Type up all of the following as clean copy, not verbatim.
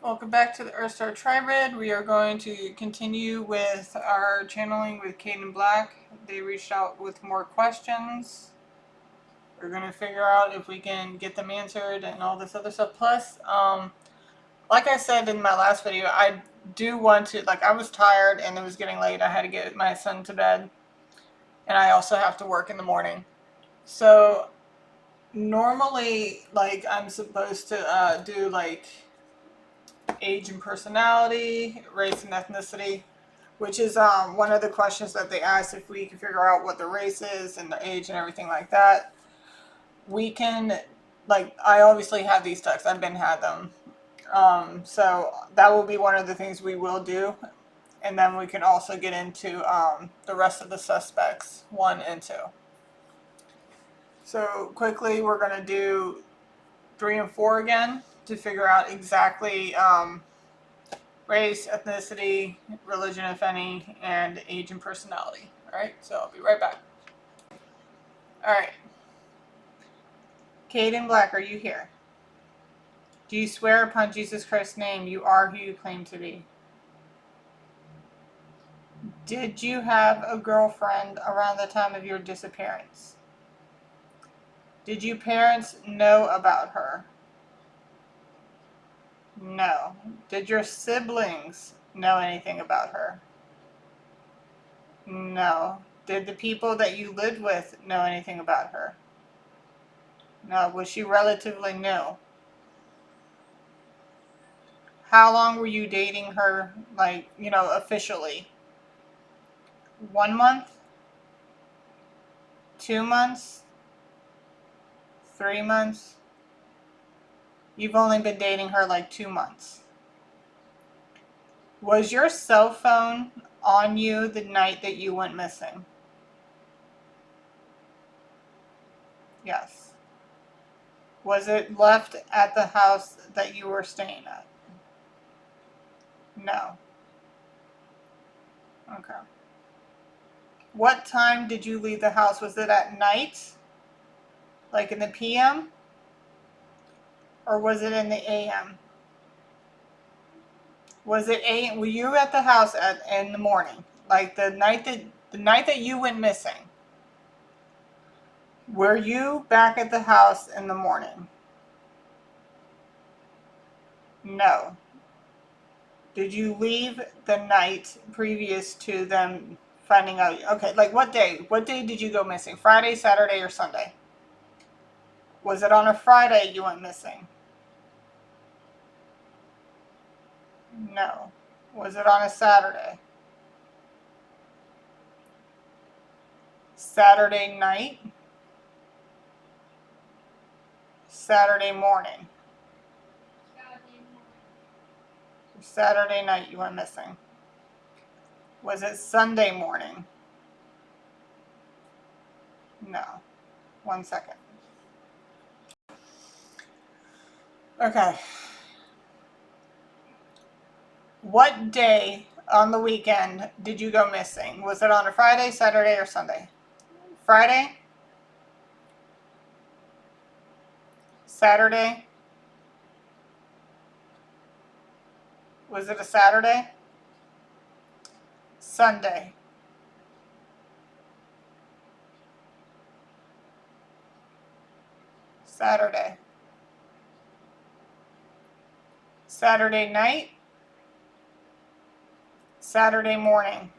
Welcome back to the Earthstar Tribrid. We are going to continue with our channeling with Kadin Black. They reached out with more questions. We're going to figure out if we can get them answered and all this other stuff. Plus, like I said in my last video, I do want to, I was tired and it was getting late. I had to get my son to bed. And I also have to work in the morning. So, normally, I'm supposed to do, age and personality, race and ethnicity, which is one of the questions that they asked if we can figure out what the race is and the age and everything like that. We can, I obviously have these texts. I've been had them. So that will be one of the things we will do. And then we can also get into the rest of the suspects, 1 and 2. So quickly, we're going to do 3 and 4 again to figure out exactly race, ethnicity, religion, if any, and age and personality. Alright, so I'll be right back. Alright. Kadin Black, are you here? Do you swear upon Jesus Christ's name you are who you claim to be? Did you have a girlfriend around the time of your disappearance? Did your parents know about her? No. Did your siblings know anything about her? No. Did the people that you lived with know anything about her? No. Was she relatively new? How long were you dating her, officially? 1 month? 2 months? 3 months? You've only been dating her 2 months. Was your cell phone on you the night that you went missing? Yes. Was it left at the house that you were staying at? No. Okay. What time did you leave the house? Was it at night? Like in the PM? Or was it in the AM? Was it AM? Were you at the house in the morning? Like the night that you went missing? Were you back at the house in the morning? No. Did you leave the night previous to them finding out? Okay, what day? What day did you go missing? Friday, Saturday, or Sunday? Was it on a Friday you went missing? No. Was it on a Saturday? Saturday night? Saturday morning? Saturday night you went missing. Was it Sunday morning? No. 1 second. Okay. What day on the weekend did you go missing? Was it on a Friday, Saturday, or Sunday? Friday? Saturday? Was it a Saturday? Sunday? Saturday? Saturday night? Saturday morning?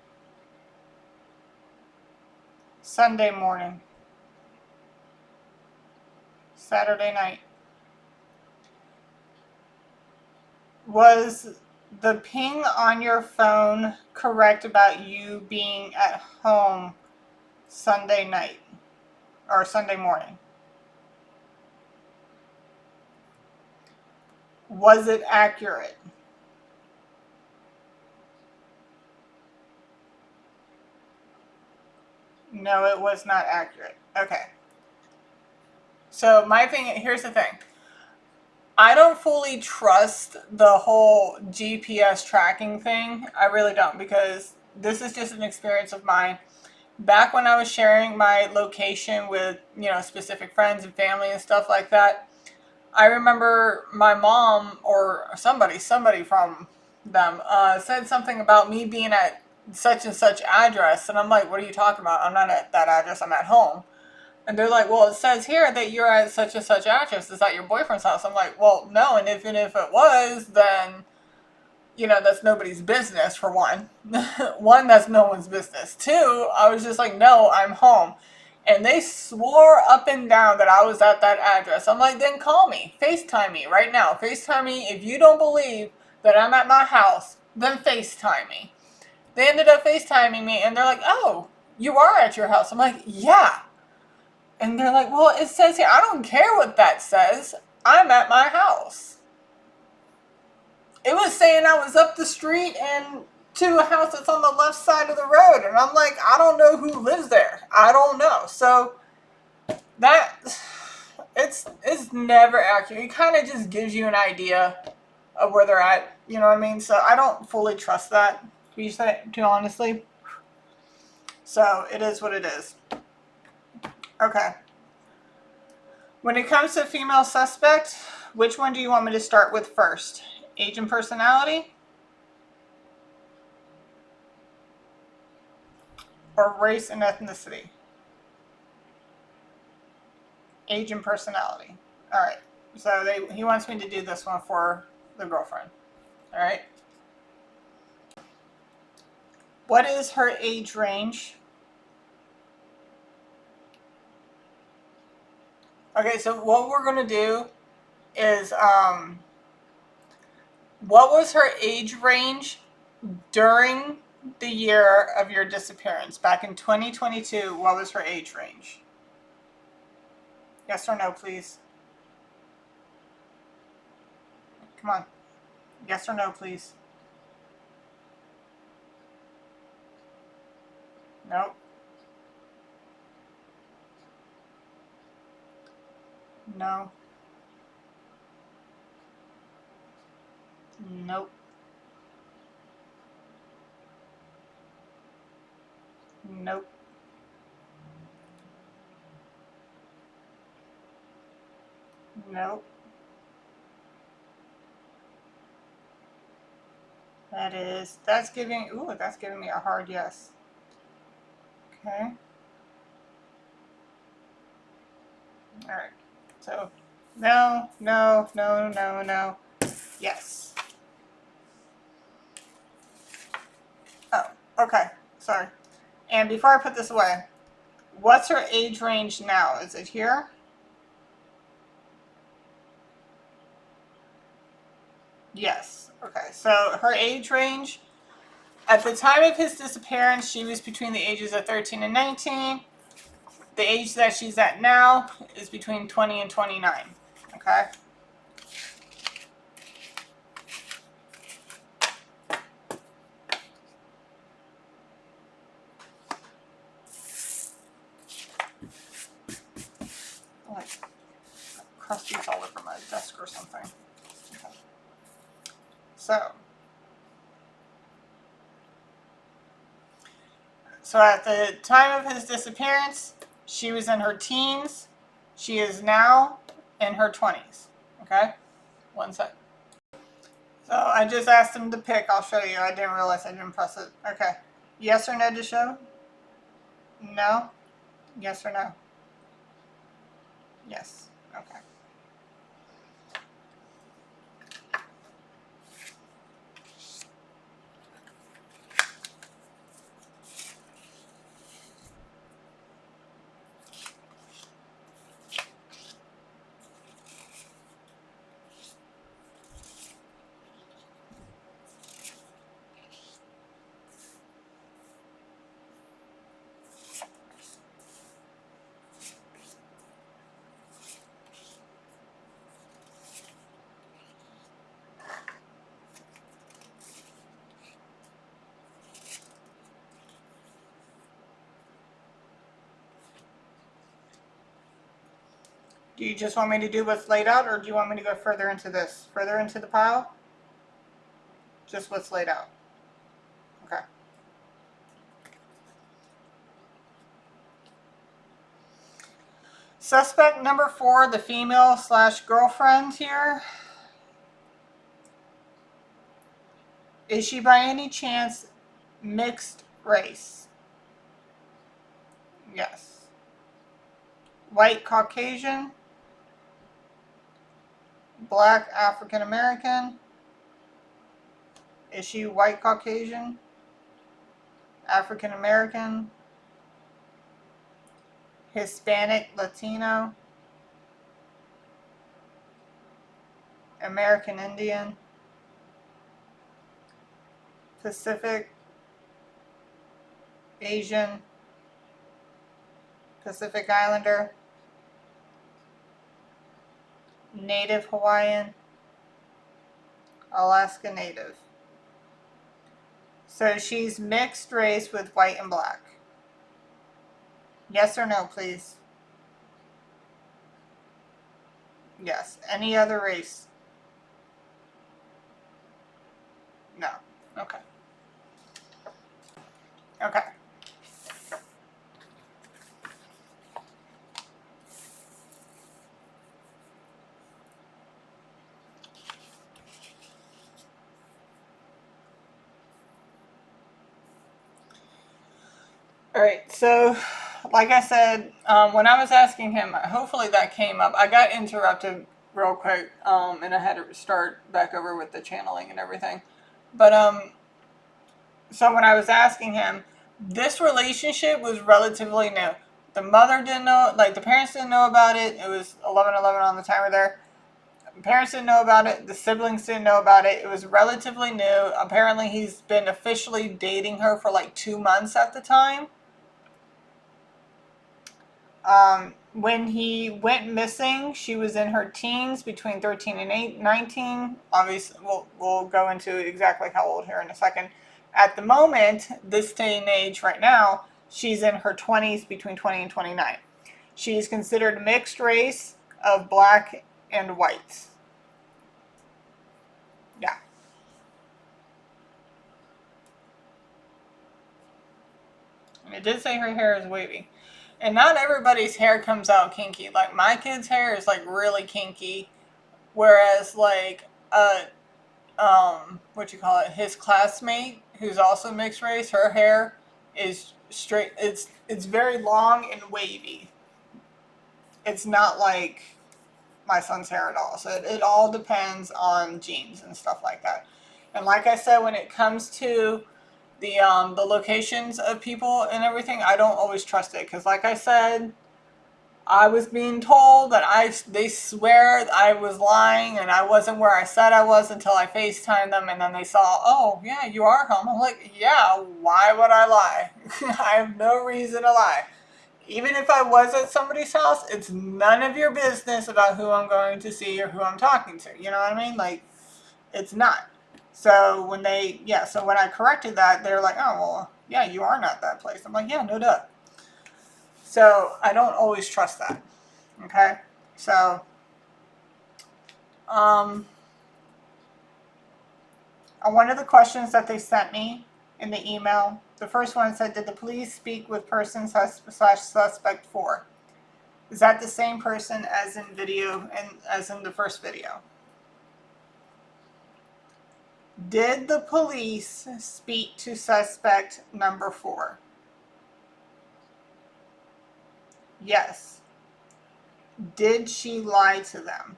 Sunday morning? Saturday night? Was the ping on your phone correct about you being at home Sunday night or Sunday morning? Was it accurate? No, it was not accurate. Okay. So here's the thing. I don't fully trust the whole GPS tracking thing. I really don't, because this is just an experience of mine. Back when I was sharing my location with, specific friends and family and stuff like that, I remember my mom or somebody from them said something about me being at such and such address, and I'm like, what are you talking about? I'm not at that address. I'm at home. And they're like, well, it says here that you're at such and such address. Is that your boyfriend's house? I'm like, well, no. And even if it was, then, you know, that's nobody's business, for one. One, that's no one's business. Two, I was just like, no, I'm home. And they swore up and down that I was at that address. I'm like, then call me. FaceTime me right now. FaceTime me. If you don't believe that I'm at my house, then FaceTime me. They ended up FaceTiming me, and they're like, oh, you are at your house. I'm like, yeah. And they're like, well, it says here. I don't care what that says. I'm at my house. It was saying I was up the street and to a house that's on the left side of the road. And I'm like, I don't know who lives there. I don't know. So that, it's never accurate. It kind of just gives you an idea of where they're at. You know what I mean? So I don't fully trust that, to be too honestly. So it is what it is. Okay. When it comes to female suspect, which one do you want me to start with first? Age and personality? Or race and ethnicity? Age and personality. Alright. So he wants me to do this one for the girlfriend. Alright. What is her age range? Okay, so what we're going to do is, what was her age range during the year of your disappearance? Back in 2022, what was her age range? Yes or no, please? Come on. Yes or no, please? Nope. No. Nope. Nope. Nope. That's giving me a hard yes. Okay. Alright. So, no, no, no, no, no. Yes. Oh, okay. Sorry. And before I put this away, what's her age range now? Is it here? Yes. Okay. So her age range, at the time of his disappearance, she was between the ages of 13 and 19. The age that she's at now is between 20 and 29. Okay? Like crusties all over my desk or something. Okay. So at the time of his disappearance, she was in her teens. She is now in her 20s. Okay? One sec. So I just asked him to pick. I'll show you. I didn't realize I didn't press it. Okay. Yes or no to show? No? Yes or no? Yes. Okay. Do you just want me to do what's laid out, or do you want me to go further into this? Further into the pile? Just what's laid out. Okay. Suspect number 4, the female / girlfriend here. Is she by any chance mixed race? Yes. White Caucasian? Black African American? Is she white Caucasian? African American? Hispanic Latino? American Indian? Pacific? Asian? Pacific Islander? Native Hawaiian? Alaska Native. So she's mixed race with white and black. Yes or no, please? Yes. Any other race? No. Okay. Okay. All right, so like I said, when I was asking him, hopefully that came up. I got interrupted real quick, and I had to start back over with the channeling and everything. But so when I was asking him, this relationship was relatively new. The mother didn't know, like the parents didn't know about it. It was 11:11 on the timer there. The parents didn't know about it. The siblings didn't know about it. It was relatively new. Apparently, he's been officially dating her for like 2 months at the time. When he went missing, she was in her teens, between 13 and 19. Obviously, we'll go into exactly how old here in a second. At the moment, this day and age right now, she's in her 20s, between 20 and 29. She's considered mixed race of black and white. Yeah. And it did say her hair is wavy. And not everybody's hair comes out kinky. Like my kid's hair is like really kinky, whereas like what you call it, his classmate who's also mixed race, her hair is straight. It's very long and wavy. It's not like my son's hair at all. So it all depends on genes and stuff like that. And like I said, when it comes to the locations of people and everything, I don't always trust it because, like I said, I was being told that they swear I was lying and I wasn't where I said I was until I FaceTimed them, and then they saw, oh yeah, you are home. I'm like, yeah, why would I lie? I have no reason to lie. Even if I was at somebody's house, it's none of your business about who I'm going to see or who I'm talking to. You know what I mean? Like, it's not. So when when I corrected that, they're like, oh, well, yeah, you are not that place. I'm like, yeah, no duh. So I don't always trust that. Okay? So, on one of the questions that they sent me in the email, the first one said, did the police speak with person / suspect 4? Is that the same person as in video and as in the first video? Did the police speak to suspect number 4? Yes. Did she lie to them?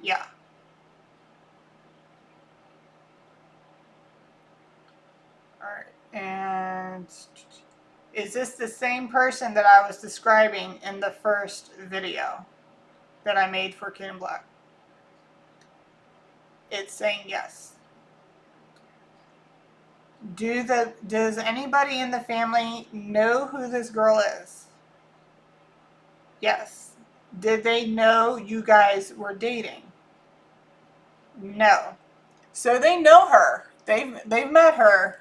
Yeah. All right. And is this the same person that I was describing in the first video that I made for Kadin Black? It's saying yes. Does anybody in the family know who this girl is? Yes. Did they know you guys were dating? No. So they know her. They've met her,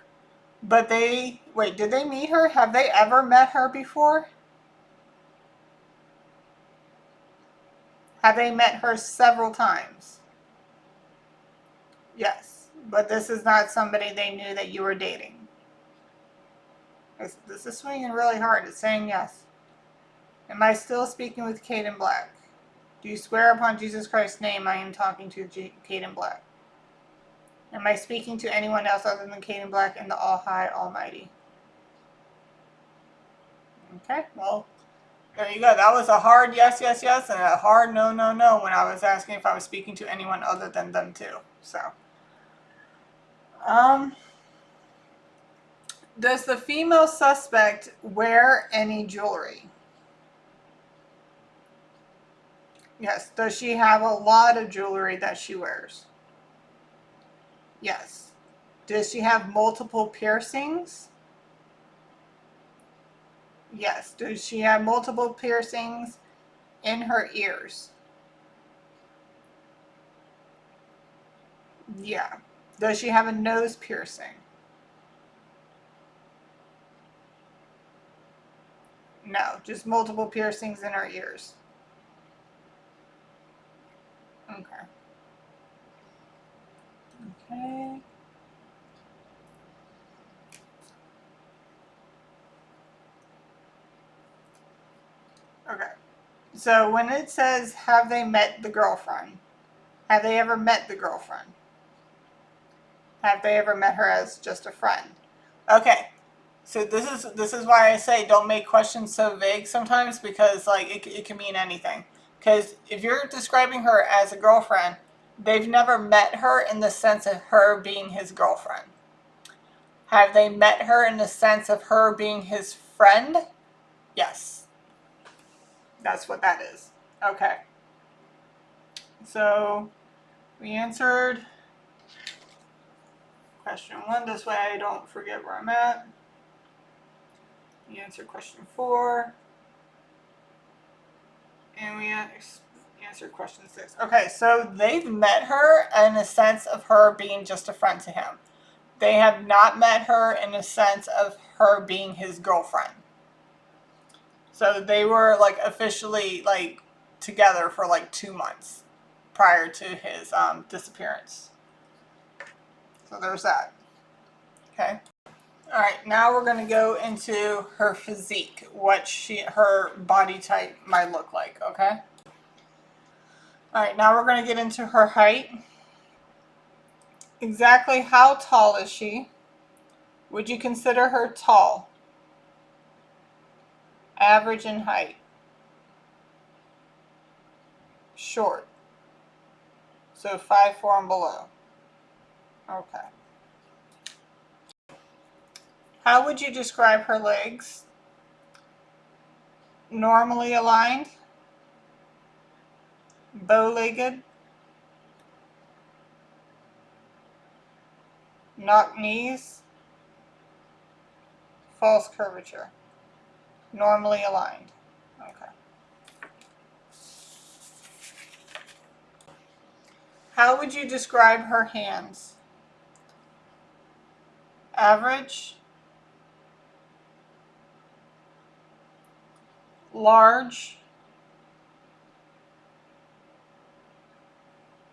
but did they meet her? Have they ever met her before? Have they met her several times? Yes. But this is not somebody they knew that you were dating. This is swinging really hard. It's saying yes. Am I still speaking with Kadin Black? Do you swear upon Jesus Christ's name I am talking to Kadin Black? Am I speaking to anyone else other than Kadin Black and the All High Almighty? Okay, well, there you go. That was a hard yes, yes, yes, and a hard no, no, no when I was asking if I was speaking to anyone other than them too. So, does the female suspect wear any jewelry? Yes. Does she have a lot of jewelry that she wears? Yes. Does she have multiple piercings? Yes. Does she have multiple piercings in her ears? Yeah. Does she have a nose piercing? No, just multiple piercings in her ears. Okay. Okay. Okay. So when it says, have they met the girlfriend? Have they ever met the girlfriend? Have they ever met her as just a friend? Okay. So this is why I say don't make questions so vague sometimes, because like it can mean anything. Because if you're describing her as a girlfriend, they've never met her in the sense of her being his girlfriend. Have they met her in the sense of her being his friend? Yes. That's what that is. Okay. So we answered question 1. This way I don't forget where I'm at. We answered question 4. And we answered question 6. Okay, so they've met her in a sense of her being just a friend to him. They have not met her in a sense of her being his girlfriend. So they were like officially like together for like 2 months prior to his disappearance. So there's that. Okay. All right, now we're going to go into her physique, what her body type might look like, okay? All right, now we're going to get into her height. Exactly how tall is she? Would you consider her tall? Average in height? Short? So 5'4" and below. Okay. How would you describe her legs? Normally aligned? Bow-legged? Knock knees? False curvature? Normally aligned. Okay. How would you describe her hands? Average? Large?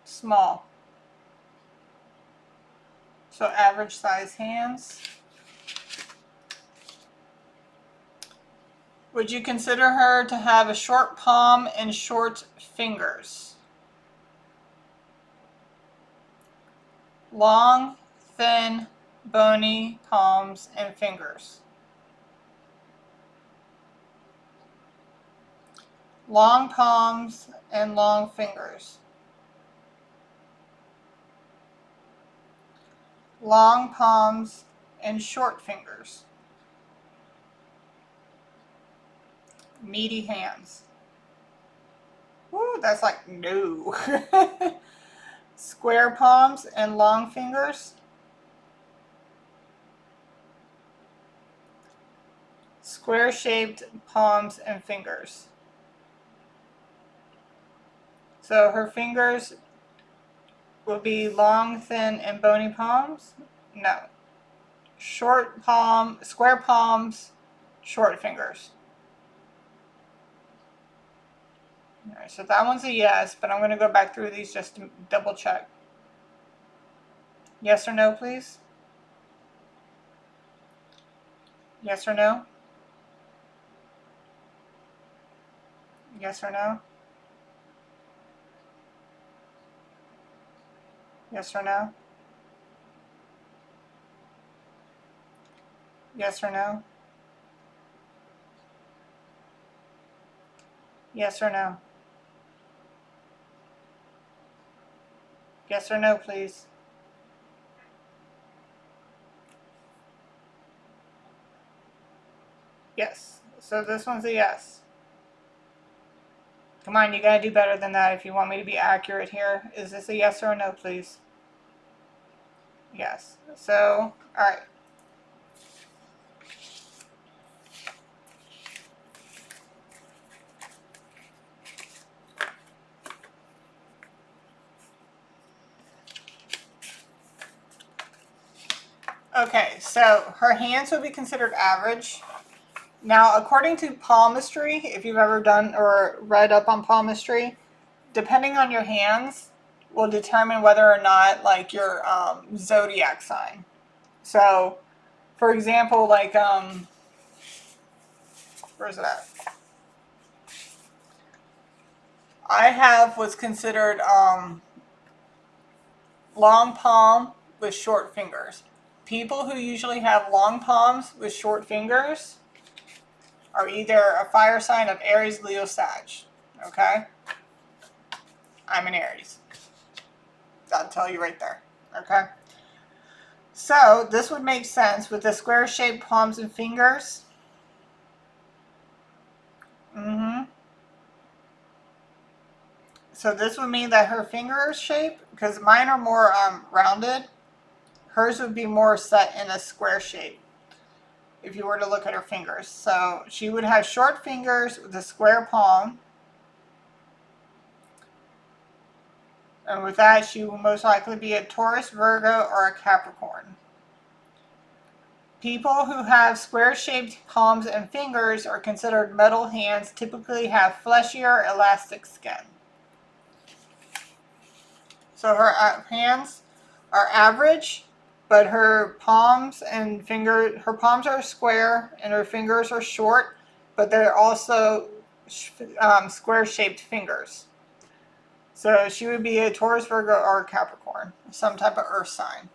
Small? So average size hands. Would you consider her to have a short palm and short fingers? Long, thin, bony palms and fingers. Long palms and long fingers. Long palms and short fingers. Meaty hands. Woo, that's like no. Square palms and long fingers. Square-shaped palms and fingers. So her fingers will be long, thin, and bony palms? No. Short palm, square palms, short fingers. All right, so that one's a yes, but I'm going to go back through these just to double check. Yes or no, please? Yes or no? Yes or no? Yes or no? Yes or no? Yes or no? Yes or no, please. Yes. So this one's a yes. Come on, you gotta do better than that if you want me to be accurate here. Is this a yes or a no, please? Yes. So, alright. Okay, so her hands would be considered average. Now, according to palmistry, if you've ever done or read up on palmistry, depending on your hands will determine whether or not like your zodiac sign. So, for example, like where's it at? I have what's considered long palm with short fingers. People who usually have long palms with short fingers are either a fire sign of Aries, Leo, Sag. Okay? I'm an Aries. That'll tell you right there. Okay? So, this would make sense with the square shaped palms and fingers. So, this would mean that her finger shape, because mine are more rounded, hers would be more set in a square shape if you were to look at her fingers. So, she would have short fingers with a square palm. And with that, she will most likely be a Taurus, Virgo, or a Capricorn. People who have square-shaped palms and fingers are considered metal hands, typically have fleshier, elastic skin. So her hands are average, but her palms are square and her fingers are short, but they're also square-shaped fingers. So she would be a Taurus, Virgo, or a Capricorn, some type of earth sign.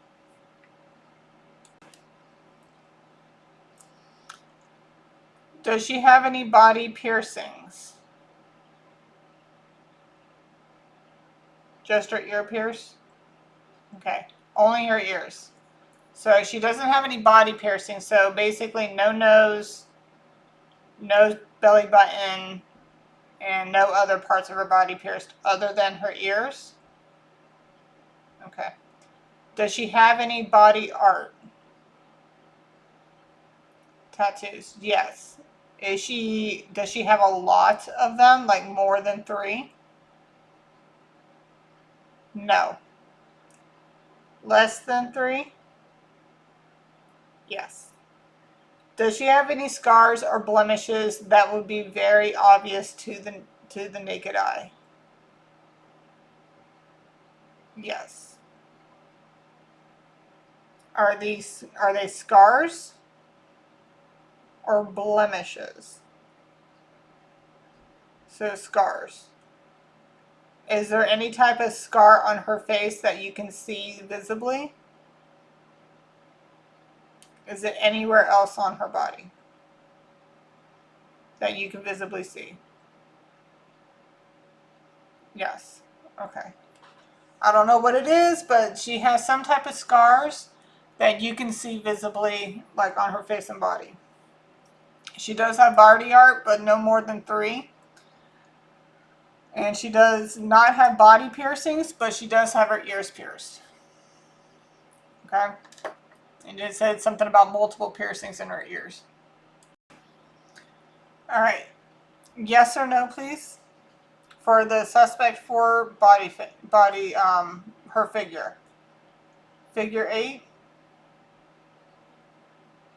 Does she have any body piercings? Just her ear pierce? Okay. Only her ears. So she doesn't have any body piercings. So basically no nose, no belly button, and no other parts of her body pierced other than her ears? Okay. Does she have any body art? Tattoos? Yes. Does she have a lot of them, like more than 3? No. Less than 3? Yes. Does she have any scars or blemishes that would be very obvious to the naked eye? Yes. Are they scars or blemishes? So scars. Is there any type of scar on her face that you can see visibly? Is it anywhere else on her body that you can visibly see? Yes. Okay. I don't know what it is, but she has some type of scars that you can see visibly, like on her face and body. She does have body art, but no more than 3. And she does not have body piercings, but she does have her ears pierced. Okay? And it said something about multiple piercings in her ears. Alright. Yes or no, please? For the suspect for her figure. Figure 8?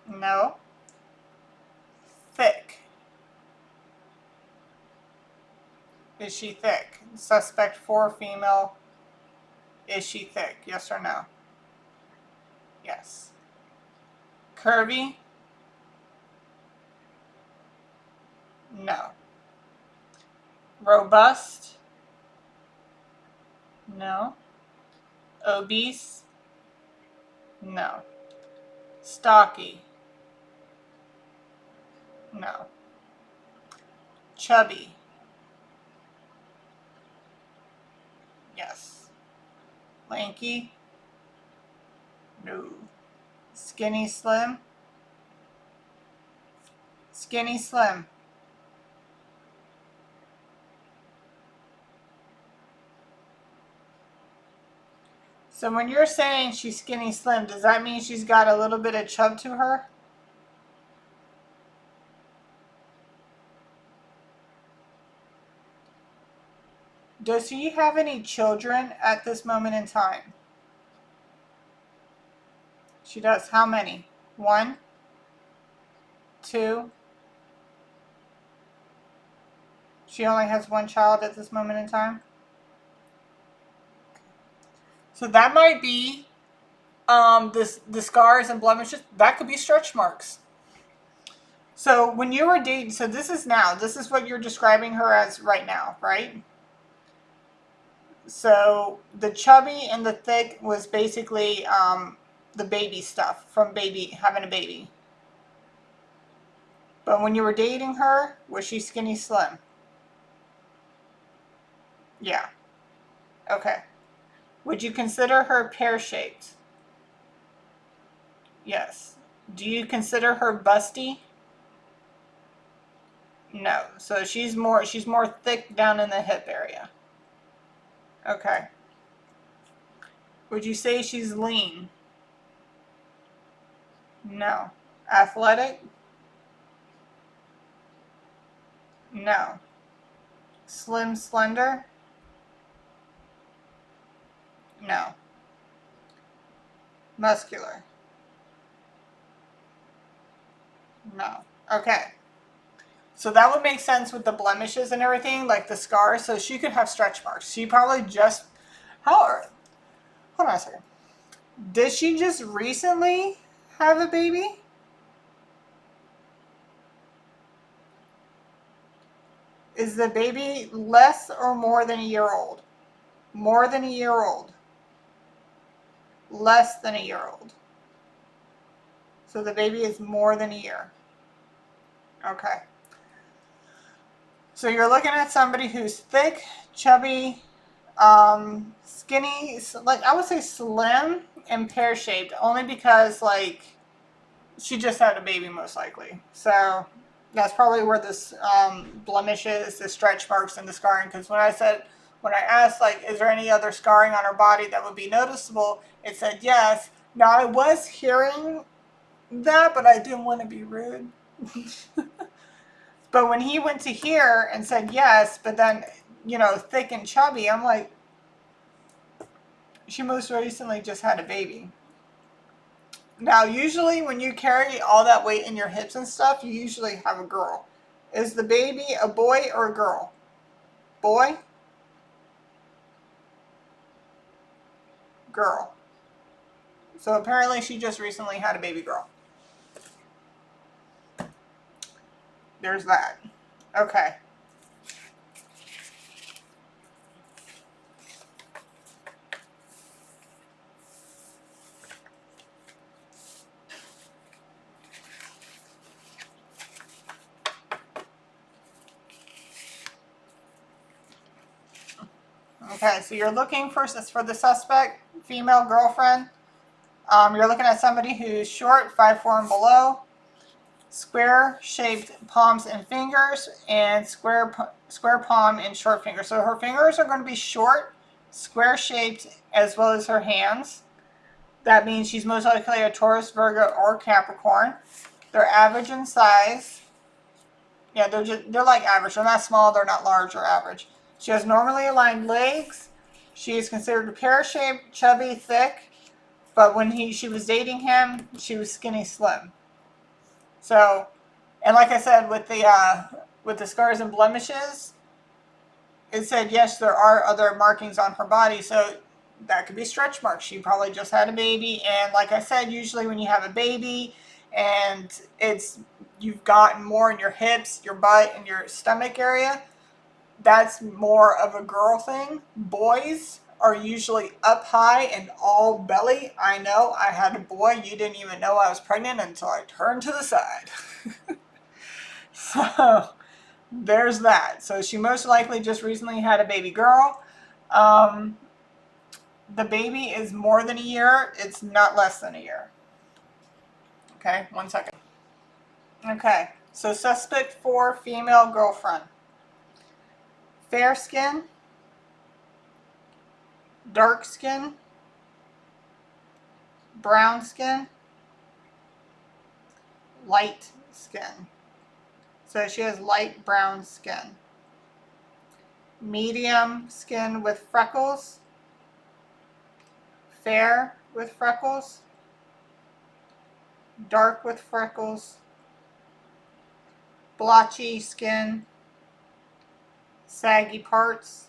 No. Thick. Is she thick? Suspect 4, female. Is she thick? Yes or no? Yes. Curvy? No. Robust? No. Obese? No. Stocky? No. Chubby? Yes. Lanky? No. Skinny slim? Skinny slim? So when you're saying she's skinny slim, does that mean she's got a little bit of chub to her? Does she have any children at this moment in time? She does. How many? One? Two? She only has one child at this moment in time? So that might be the scars and blemishes. That could be stretch marks. So when you were dating, so this is now, this is what you're describing her as right now, right? So the chubby and the thick was basically the baby stuff from having a baby. But when you were dating her, was she skinny slim? Yeah. Okay. Would you consider her pear-shaped? Yes. Do you consider her busty? No. So she's more thick down in the hip area. Okay. Would you say she's lean? No. Athletic? No. Slim, slender? No. Muscular? No. Okay. So that would make sense with the blemishes and everything, like the scars. So she could have stretch marks. She probably just, hold on a second. Did she just recently have a baby? Is the baby less or more than a year old? More than a year old. Less than a year old. So the baby is more than a year. Okay. So you're looking at somebody who's thick, chubby, skinny, like I would say slim and pear-shaped, only because like she just had a baby most likely. So that's probably where this blemishes, the stretch marks, and the scarring. Because when I asked like, is there any other scarring on her body that would be noticeable? It said yes. Now I was hearing that, but I didn't want to be rude. But when he went to here and said yes, but then, thick and chubby, I'm like, she most recently just had a baby. Now, usually when you carry all that weight in your hips and stuff, you usually have a girl. Is the baby a boy or a girl? Boy? Girl. So apparently she just recently had a baby girl. There's that. Okay. Okay, so you're looking for the suspect, female girlfriend. You're looking at somebody who's short, 5'4" and below, square-shaped palms and fingers, and square palm and short fingers. So her fingers are going to be short, square-shaped, as well as her hands. That means she's most likely a Taurus, Virgo, or Capricorn. They're average in size. Yeah, they're like average. They're not small, they're not large or average. She has normally aligned legs. She is considered pear-shaped, chubby, thick. But when she was dating him, she was skinny slim. So, and like I said, with the scars and blemishes, it said yes, there are other markings on her body. So that could be stretch marks. She probably just had a baby, and like I said, usually when you have a baby and it's you've gotten more in your hips, your butt, and your stomach area, that's more of a girl thing. Boys are usually up high and all belly. I know, I had a boy, you didn't even know I was pregnant until I turned to the side. So there's that. So she most likely just recently had a baby girl. The baby is more than a year. It's not less than a year. Okay, 1 second. Okay, so suspect 4, female, girlfriend. Fair skin, dark skin, brown skin, light skin. So she has light brown skin. Medium skin with freckles, fair with freckles, dark with freckles, blotchy skin, saggy parts.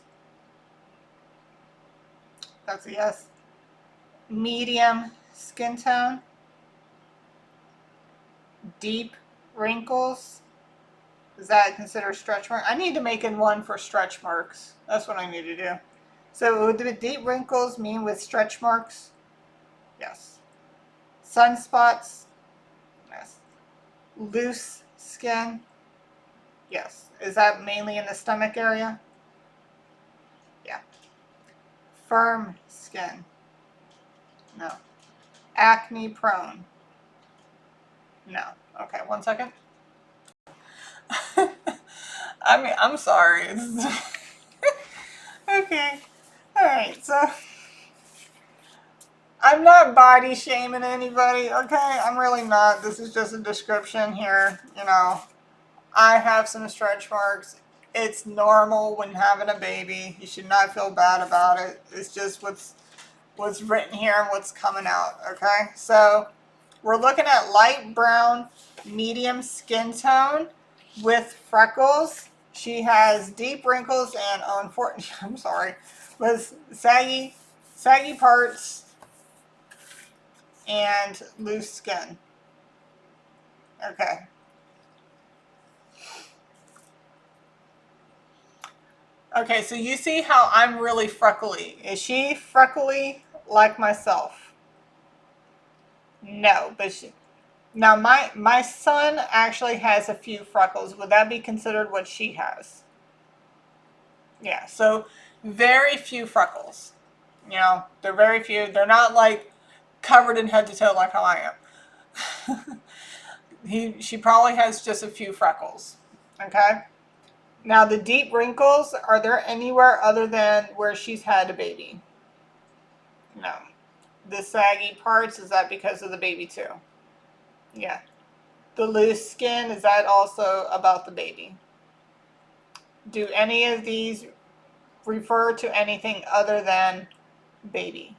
That's a yes. Medium skin tone, deep wrinkles. Is that considered stretch mark? I need to make in one for stretch marks. That's what I need to do. So would the deep wrinkles mean with stretch marks? Yes. Sunspots? Yes. Loose skin? Yes. Is that mainly in the stomach area? Yeah. Firm skin? No. Acne prone? No. Okay, 1 second. I mean, I'm sorry. Okay. Alright, so I'm not body shaming anybody, okay? I'm really not. This is just a description here. You know, I have some stretch marks. It's normal when having a baby. You should not feel bad about it. It's just what's written here and what's coming out, okay? So we're looking at light brown, medium skin tone with freckles. She has deep wrinkles and I'm sorry, with saggy parts and loose skin. Okay. Okay, so you see how I'm really freckly. Is she freckly like myself? No, but now my son actually has a few freckles. Would that be considered what she has? Yeah, so very few freckles. You know, they're very few. They're not like covered in head to toe like how I am. She probably has just a few freckles. Okay? Now the deep wrinkles, are there anywhere other than where she's had a baby? No. The saggy parts, is that because of the baby too? Yeah. The loose skin, is that also about the baby? Do any of these refer to anything other than baby?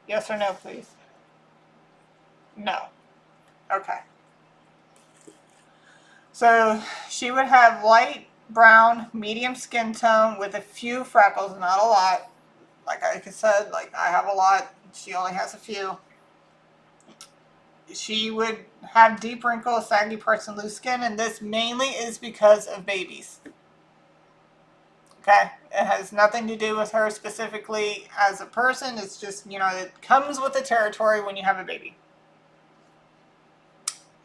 Yes or no, please? No. Okay. So she would have light brown, medium skin tone with a few freckles, not a lot. Like I said, like I have a lot. She only has a few. She would have deep wrinkles, saggy parts, and loose skin, and this mainly is because of babies. Okay? It has nothing to do with her specifically as a person. It's just, you know, it comes with the territory when you have a baby.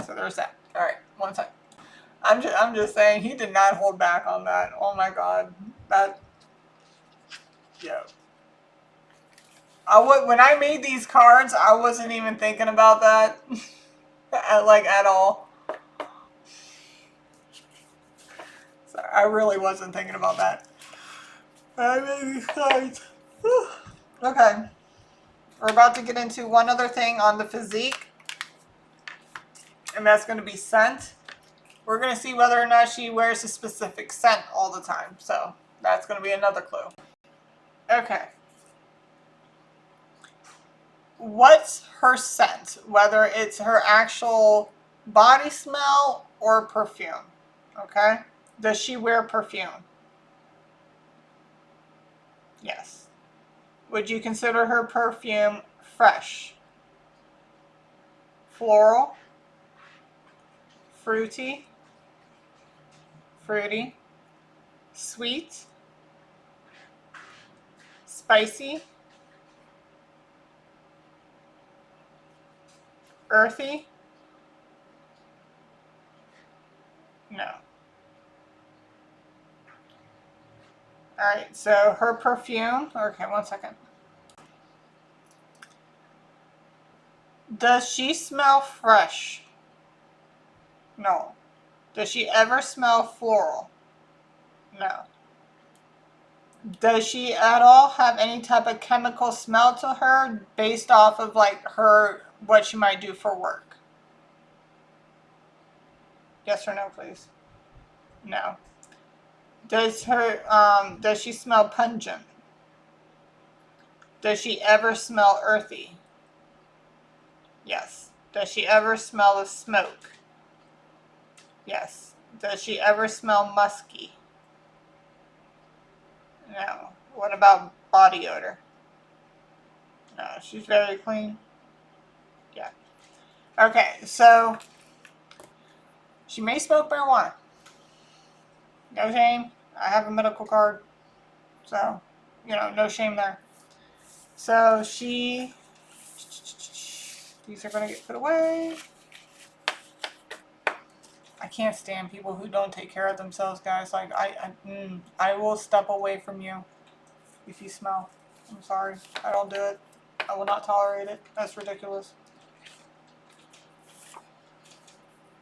So there's that. All right, 1 second. I'm just saying he did not hold back on that. Oh my God, that, yeah. When I made these cards, I wasn't even thinking about that, like at all. So I really wasn't thinking about that. I made these cards. Okay, we're about to get into one other thing on the physique, and that's going to be scent. We're going to see whether or not she wears a specific scent all the time. So that's going to be another clue. Okay. What's her scent? Whether it's her actual body smell or perfume. Okay? Does she wear perfume? Yes. Would you consider her perfume fresh? Floral? fruity, fruity, sweet, spicy, earthy? No. Alright, so her perfume, okay, 1 second. Does she smell fresh? No. Does she ever smell floral? No. Does she at all have any type of chemical smell to her based off of like what she might do for work? Yes or no, please? No. Does she smell pungent? Does she ever smell earthy? Yes. Does she ever smell of smoke? Yes. Does she ever smell musky? No. What about body odor? No, she's very clean. Yeah. Okay, so she may smoke marijuana. No shame. I have a medical card. So, no shame there. So these are going to get put away. I can't stand people who don't take care of themselves, guys. Like, I will step away from you if you smell. I'm sorry. I don't do it. I will not tolerate it. That's ridiculous.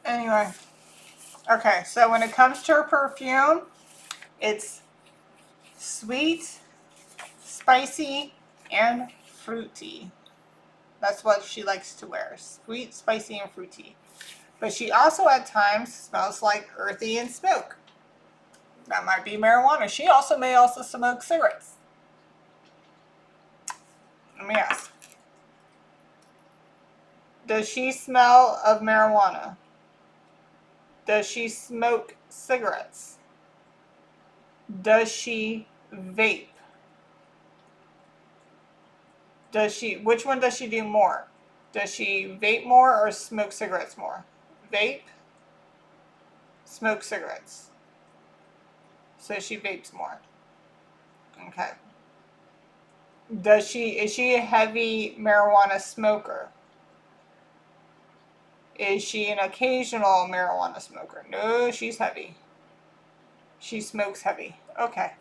Anyway. Okay, so when it comes to her perfume, it's sweet, spicy, and fruity. That's what she likes to wear. Sweet, spicy, and fruity. But she also at times smells like earthy and smoke. That might be marijuana. She may also smoke cigarettes. Let me ask. Does she smell of marijuana? Does she smoke cigarettes? Does she vape? Which one does she do more? Does she vape more or smoke cigarettes more? Vape, smoke cigarettes. So she vapes more. Okay. Is she a heavy marijuana smoker? Is she an occasional marijuana smoker? No, she's heavy. She smokes heavy. Okay.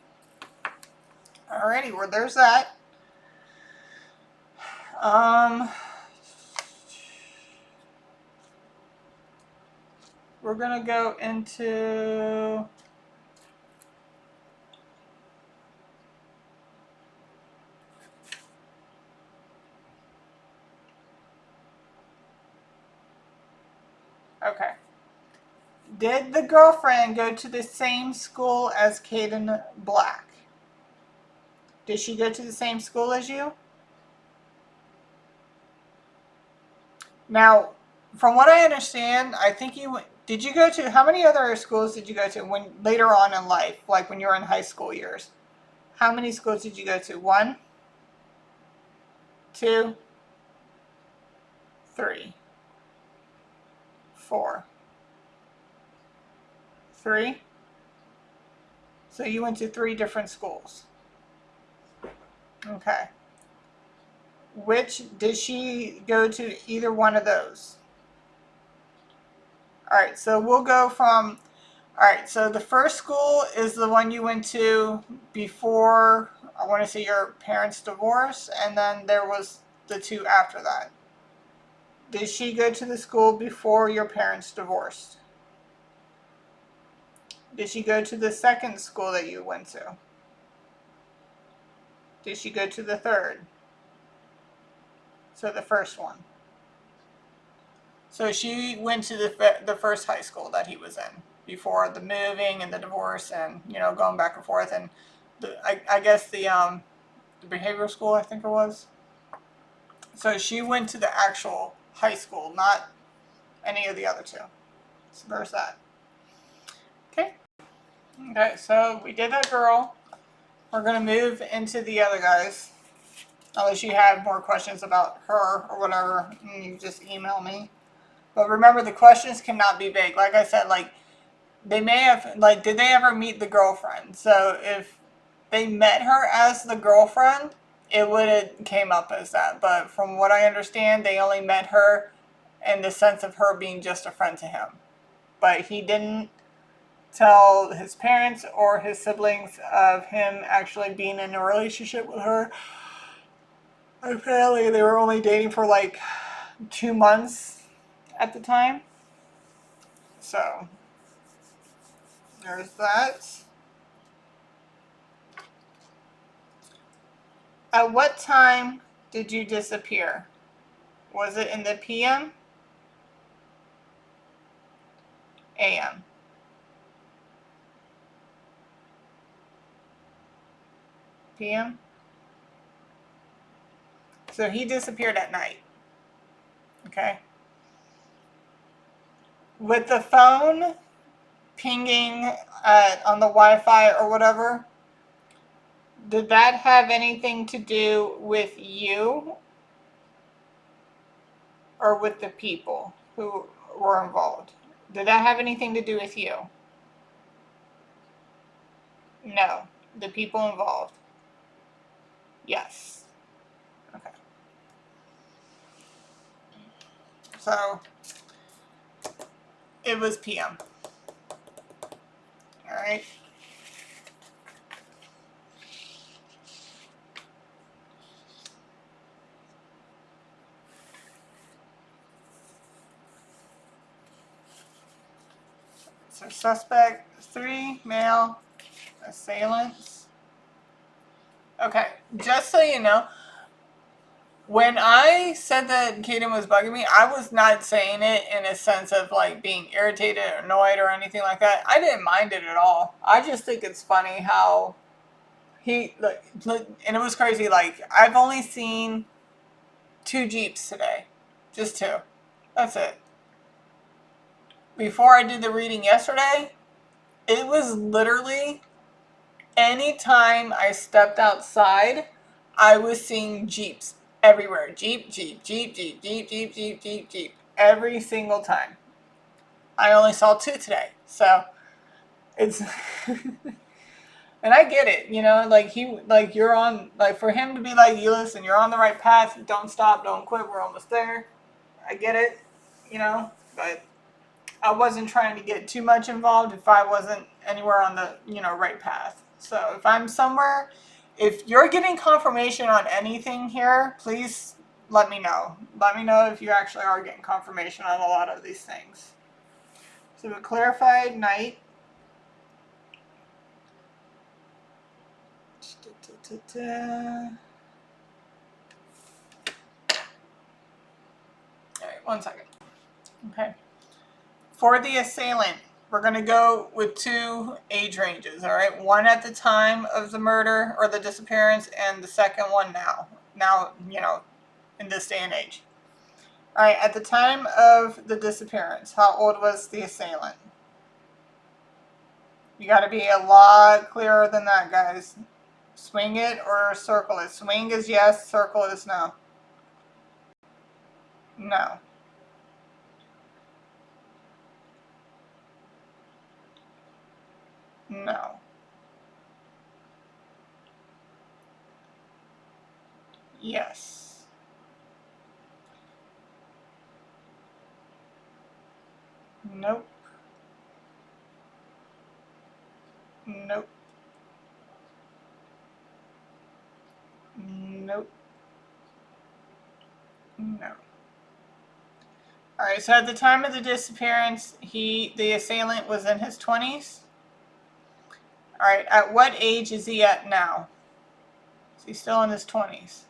Alrighty, well there's that. We're gonna go into okay. Did the girlfriend go to the same school as Kadin Black? Did she go to the same school as you? Now, from what I understand, I think did you go to, how many other schools did you go to later on in life, like when you were in high school years? How many schools did you go to? 1, 2, 3, 4, 3? So you went to 3 different schools. Okay. Did she go to either one of those? Alright, so we'll go from, alright, so the first school is the one you went to before, I want to say, your parents' divorce, and then there was the 2 after that. Did she go to the school before your parents divorced? Did she go to the second school that you went to? Did she go to the third? So the first one. So she went to the first high school that he was in before the moving and the divorce and, going back and forth. And I guess the behavioral school, I think it was. So she went to the actual high school, not any of the other 2. So there's that. Okay. Okay, so we did that girl. We're going to move into the other guys. Unless you have more questions about her or whatever, you just email me. But remember, the questions cannot be vague. Like I said, like, they may have, like, did they ever meet the girlfriend? So if they met her as the girlfriend, it would have came up as that. But from what I understand, they only met her in the sense of her being just a friend to him. But he didn't tell his parents or his siblings of him actually being in a relationship with her. Apparently, they were only dating for like 2 months at the time. So, there's that. At what time did you disappear? Was it in the PM? AM? PM? So he disappeared at night. Okay. With the phone pinging on the Wi-Fi or whatever, did that have anything to do with you or with the people who were involved? Did that have anything to do with you? No. The people involved? Yes. Okay. So it was PM. All right. So suspect 3, male, assailants. Okay, just so you know, when I said that Kadin was bugging me, I was not saying it in a sense of like being irritated or annoyed or anything like that. I didn't mind it at all. I just think it's funny how he, like, and it was crazy. Like, I've only seen 2 Jeeps today. Just 2. That's it. Before I did the reading yesterday, it was literally anytime I stepped outside, I was seeing Jeeps everywhere. Jeep, Jeep, Jeep, Jeep, Jeep, Jeep, Jeep, Jeep, Jeep. Every single time. I only saw 2 today. So it's and I get it, you know, like you're on, like, for him to be like, you listen, you're on the right path, don't stop, don't quit, we're almost there. I get it, you know, but I wasn't trying to get too much involved if I wasn't anywhere on the, right path. So if I'm somewhere, if you're getting confirmation on anything here, please let me know. Let me know if you actually are getting confirmation on a lot of these things. So we clarified night. Alright, 1 second. Okay. For the assailant, we're going to go with 2 age ranges, all right? One at the time of the murder or the disappearance, and the second one now. Now, in this day and age. All right, at the time of the disappearance, how old was the assailant? You got to be a lot clearer than that, guys. Swing it or circle it. Swing is yes, circle is no. No. No. Yes. Nope. Nope. Nope. No. All right, so at the time of the disappearance, the assailant was in his 20s. All right, at what age is he at now? Is he still in his 20s?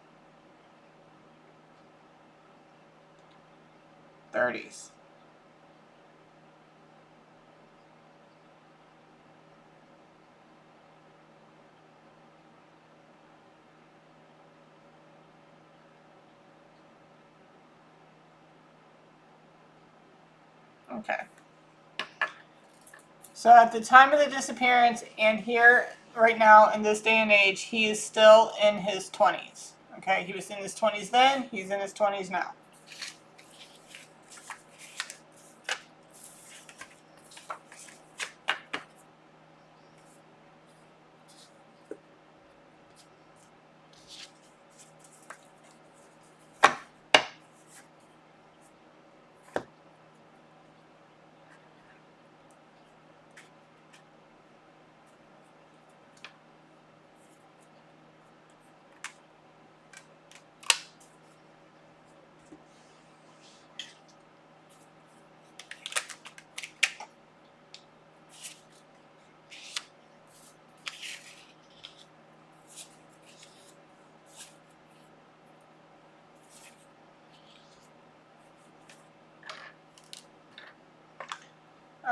30s. Okay. So at the time of the disappearance and here right now in this day and age, he is still in his 20s. Okay, he was in his 20s then, he's in his 20s now.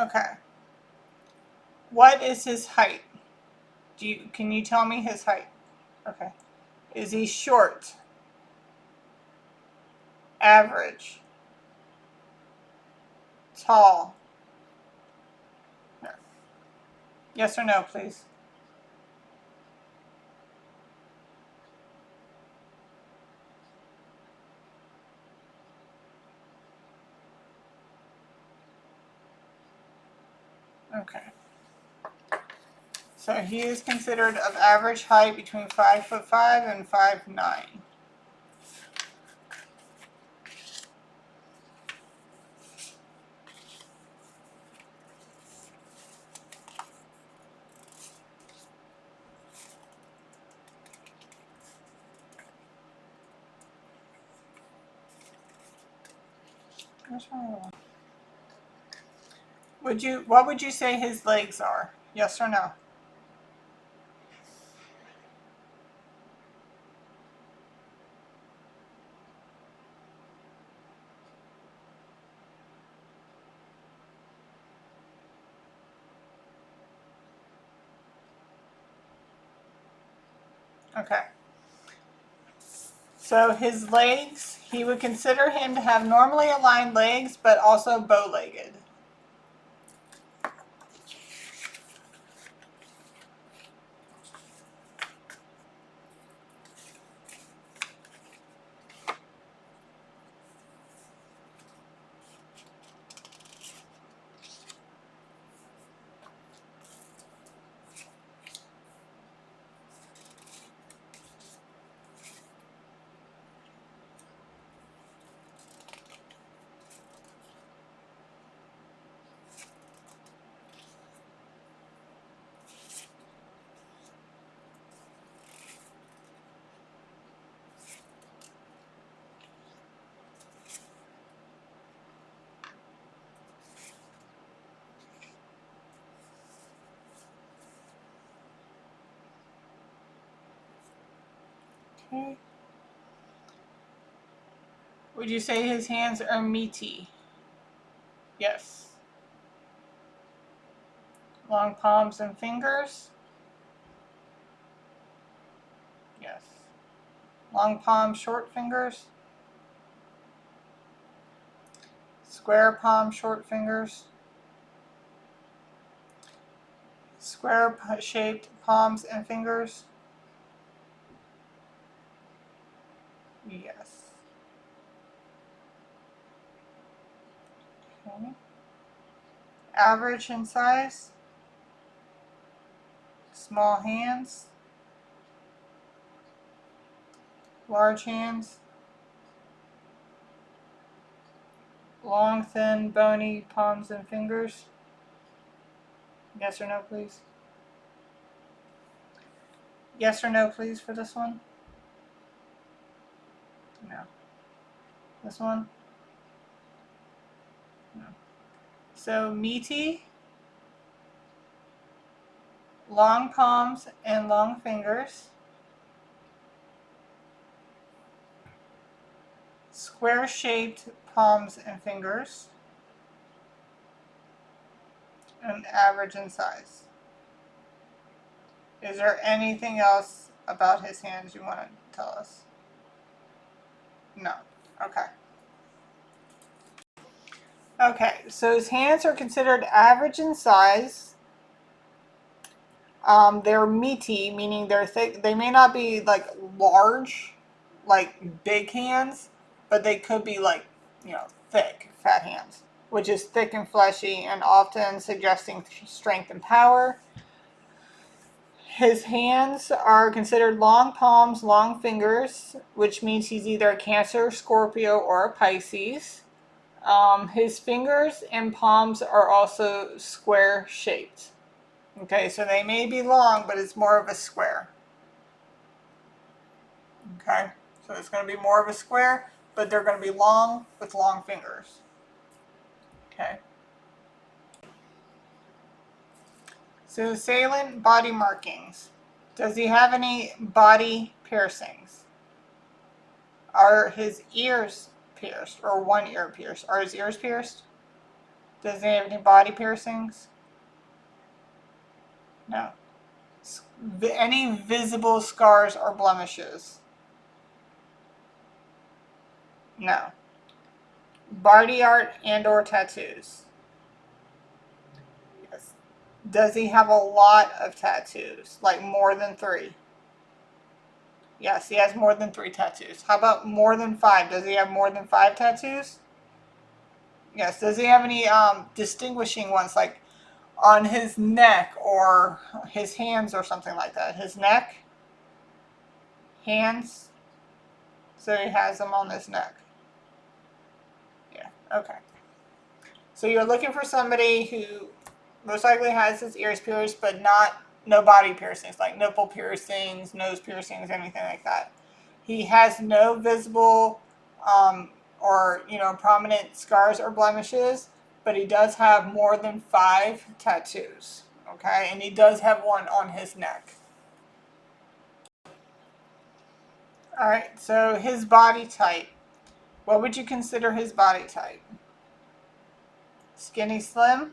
Okay. What is his height? Can you tell me his height? Okay. Is he short? Average? Tall? No. Yes or no, please? Okay. So he is considered of average height between 5'5" and 5'9". What would you say his legs are? Yes or no? Okay. So his legs, he would consider him to have normally aligned legs, but also bow-legged. Okay. Would you say his hands are meaty? Yes. Long palms and fingers? Yes. Long palm, short fingers? Square palm, short fingers? Square shaped palms and fingers? Yes. Okay. Average in size? Small hands? Large hands? Long, thin, bony palms and fingers? Yes or no, please? Yes or no, please, for this one? No. This one? No. So meaty, long palms and long fingers, square shaped palms and fingers, and average in size. Is there anything else about his hands you want to tell us? No. Okay. Okay, so his hands are considered average in size. They're meaty, meaning they're thick. They may not be like large, like big hands, but they could be like, thick, fat hands, which is thick and fleshy and often suggesting strength and power. His hands are considered long palms, long fingers, which means he's either a Cancer, Scorpio, or a Pisces. His fingers and palms are also square shaped. Okay, so they may be long, but it's more of a square. Okay, so it's going to be more of a square, but they're going to be long with long fingers. Okay. So salient body markings. Does he have any body piercings? Are his ears pierced, or one ear pierced? Are his ears pierced? Does he have any body piercings? No. Any visible scars or blemishes? No. Body art and or tattoos? Yes. Does he have a lot of tattoos? Like more than 3? Yes, he has more than 3 tattoos. How about more than 5? Does he have more than 5 tattoos? Yes. Does he have any distinguishing ones, like on his neck or his hands or something like that? His neck? Hands? So he has them on his neck. Yeah, okay. So you're looking for somebody who most likely has his ears pierced, but no body piercings, like nipple piercings, nose piercings, anything like that. He has no visible or prominent scars or blemishes, but he does have more than 5 tattoos. Okay, and he does have one on his neck. All right, so his body type. What would you consider his body type? Skinny, slim,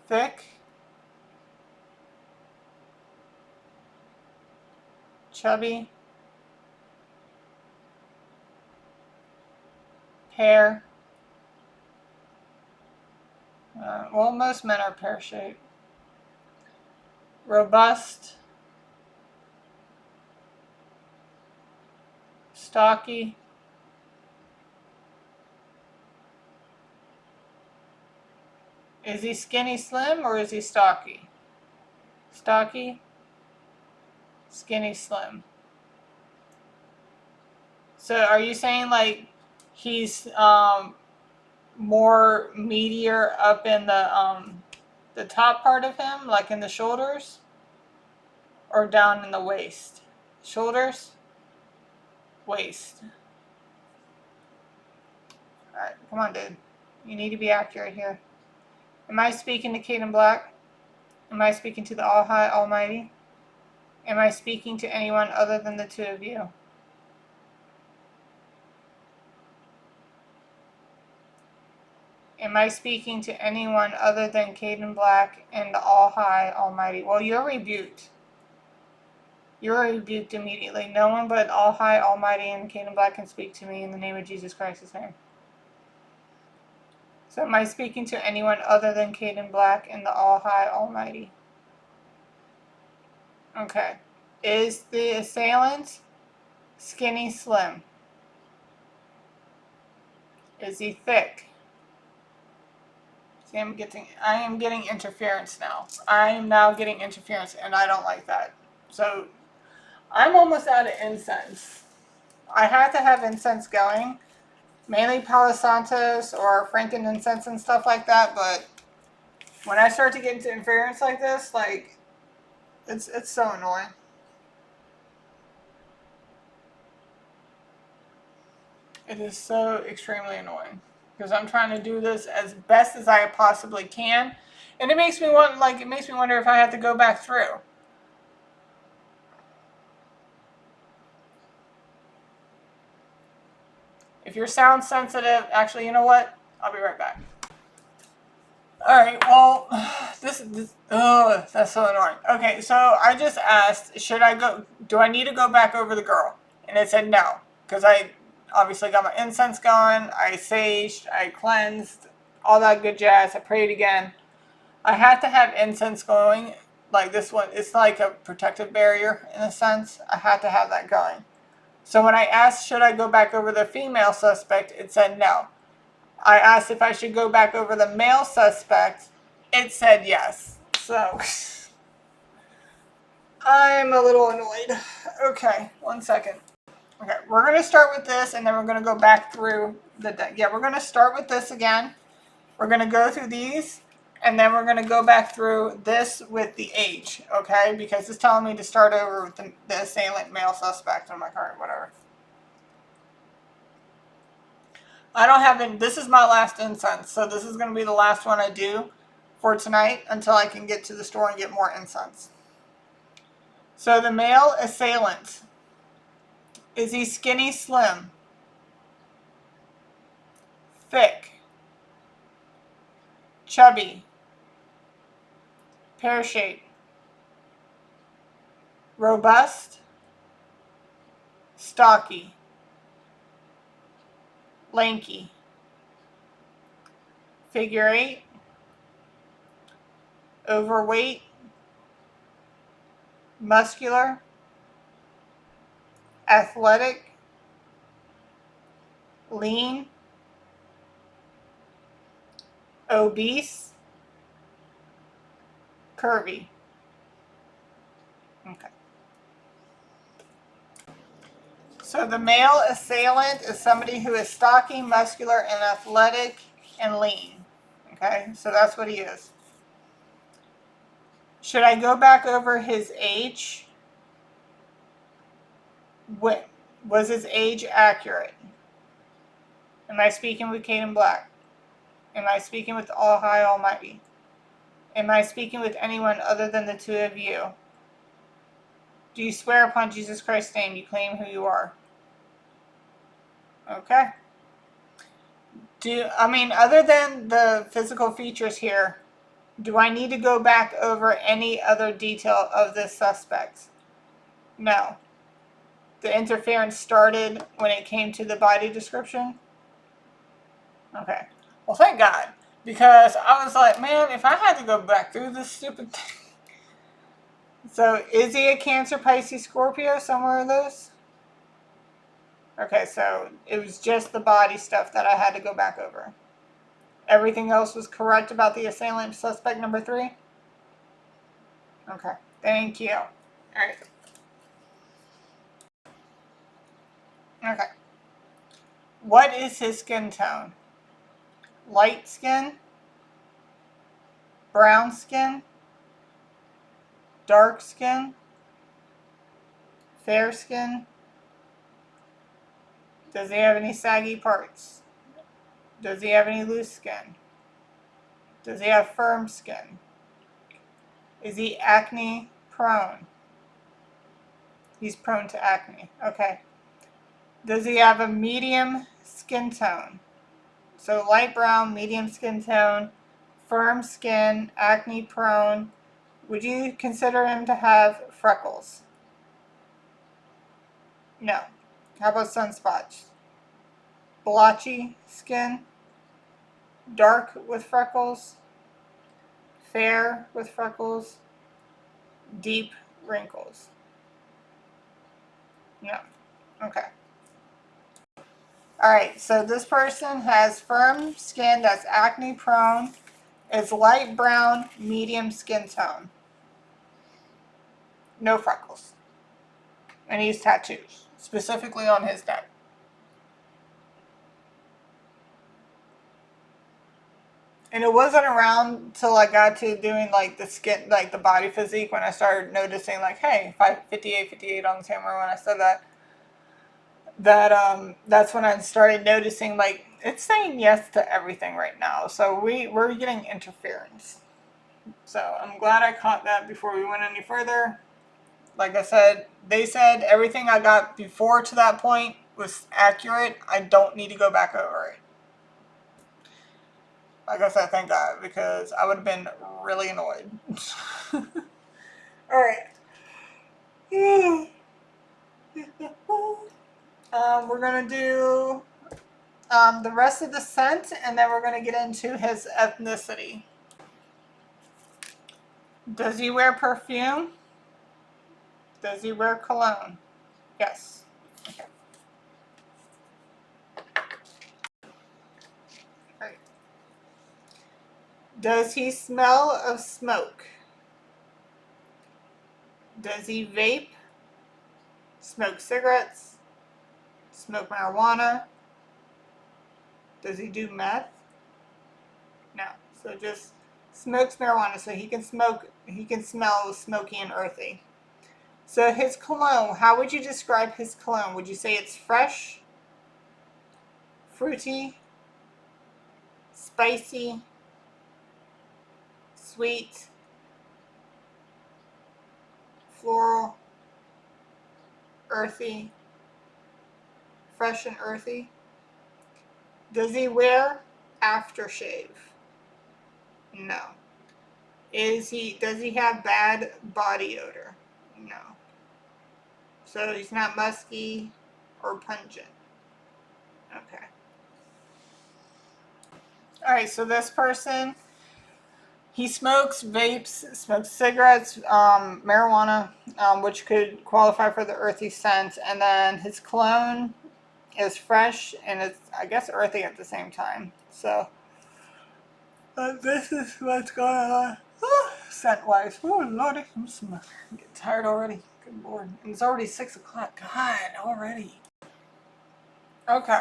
thick, chubby, pear. Well, most men are pear-shaped. Robust, stocky, is he skinny, slim, or is he stocky? Stocky, skinny, slim. So are you saying like he's more meatier up in the top part of him, like in the shoulders, or down in the waist? Shoulders, waist. All right, come on, dude. You need to be accurate here. Am I speaking to Kadin Black? Am I speaking to the All High Almighty? Am I speaking to anyone other than the 2 of you? Am I speaking to anyone other than Kadin Black and the All High Almighty? Well, you're rebuked. You're rebuked immediately. No one but All High Almighty and Kadin Black can speak to me in the name of Jesus Christ's name. So am I speaking to anyone other than Kadin Black and the All High Almighty? Okay. Is the assailant skinny, slim? Is he thick? See, I am getting interference now. I am now getting interference, and I don't like that. So I'm almost out of incense. I had to have incense going, mainly Palo Santos or frankincense and stuff like that. But when I start to get into interference like this, like it's so annoying. It is so extremely annoying because I'm trying to do this as best as I possibly can, and it makes me wonder if I have to go back through. If you're sound sensitive, actually, you know what? I'll be right back. All right. Well, oh, that's so annoying. Okay, so I just asked, do I need to go back over the girl? And it said no, because I obviously got my incense going. I saged, I cleansed, all that good jazz. I prayed again. I had to have incense going. Like this one, it's like a protective barrier in a sense. I had to have that going. So when I asked, should I go back over the female suspect, it said no. I asked if I should go back over the male suspect. It said yes. So I'm a little annoyed. Okay, 1 second. Okay, we're going to start with this, and then we're going to go back through the deck. Yeah, we're going to start with this again. We're going to go through these, and then we're going to go back through this with the H, okay? Because it's telling me to start over with the assailant male suspect. I'm like, all right, whatever. I don't have any. This is my last incense, so this is going to be the last one I do for tonight until I can get to the store and get more incense. So the male assailant, is he skinny, slim? thick, chubby, pear-shaped, robust, stocky, lanky, figure 8, overweight, muscular, athletic, lean, obese, curvy. Okay. So the male assailant is somebody who is stocky, muscular, and athletic and lean. Okay, so that's what he is. Should I go back over his age? What was his age accurate? Am I speaking with Kadin Black? Am I speaking with All High Almighty? Am I speaking with anyone other than the two of you? Do you swear upon Jesus Christ's name you claim who you are? Okay. Other than the physical features here, do I need to go back over any other detail of this suspect? No. The interference started when it came to the body description? Okay. Well, thank God. Because I was like, man, if I had to go back through this stupid thing. So, is he a Cancer, Pisces, Scorpio, somewhere in those? Okay, so it was just the body stuff that I had to go back over. Everything else was correct about the assailant suspect number 3? Okay, thank you. All right. Okay. What is his skin tone? Light skin? Brown skin? Dark skin? Fair skin? Does he have any saggy parts? Does he have any loose skin? Does he have firm skin? Is he acne prone? He's prone to acne. Okay. Does he have a medium skin tone? So light brown, medium skin tone, firm skin, acne prone. Would you consider him to have freckles? No. How about sunspots? Blotchy skin? Dark with freckles? Fair with freckles? Deep wrinkles? No. Okay. Alright, so this person has firm skin that's acne prone. It's light brown, medium skin tone. No freckles. And he has tattoos, specifically on his neck. And it wasn't around till I got to doing like the skin, like the body physique, when I started noticing like, hey, 58 on the camera when I said that's when I started noticing like it's saying yes to everything right now. So we're getting interference. So I'm glad I caught that before we went any further. Like I said, they said everything I got before to that point was accurate. I don't need to go back over it. Like I said, thank God, because I would have been really annoyed. Alright. We're going to do the rest of the scent, and then we're going to get into his ethnicity. Does he wear perfume? Does he wear cologne? Yes. Okay. Right. Does he smell of smoke? Does he vape? Smoke cigarettes? Smoke marijuana? Does he do meth? No. So just smokes marijuana, so he can smoke, he can smell smoky and earthy. So his cologne, how would you describe his cologne? Would you say it's fresh, fruity, spicy, sweet, floral, earthy, fresh and earthy? Does he wear aftershave? No. Does he have bad body odor? No. So he's not musky or pungent. Okay. Alright, so this person, he smokes vapes, smokes cigarettes, marijuana, which could qualify for the earthy scent, and then his cologne is fresh and it's, I guess, earthy at the same time. So this is what's going on scent wise. Oh lordy, I'm getting tired already. Good lord, and it's already 6 o'clock. God, already. Okay.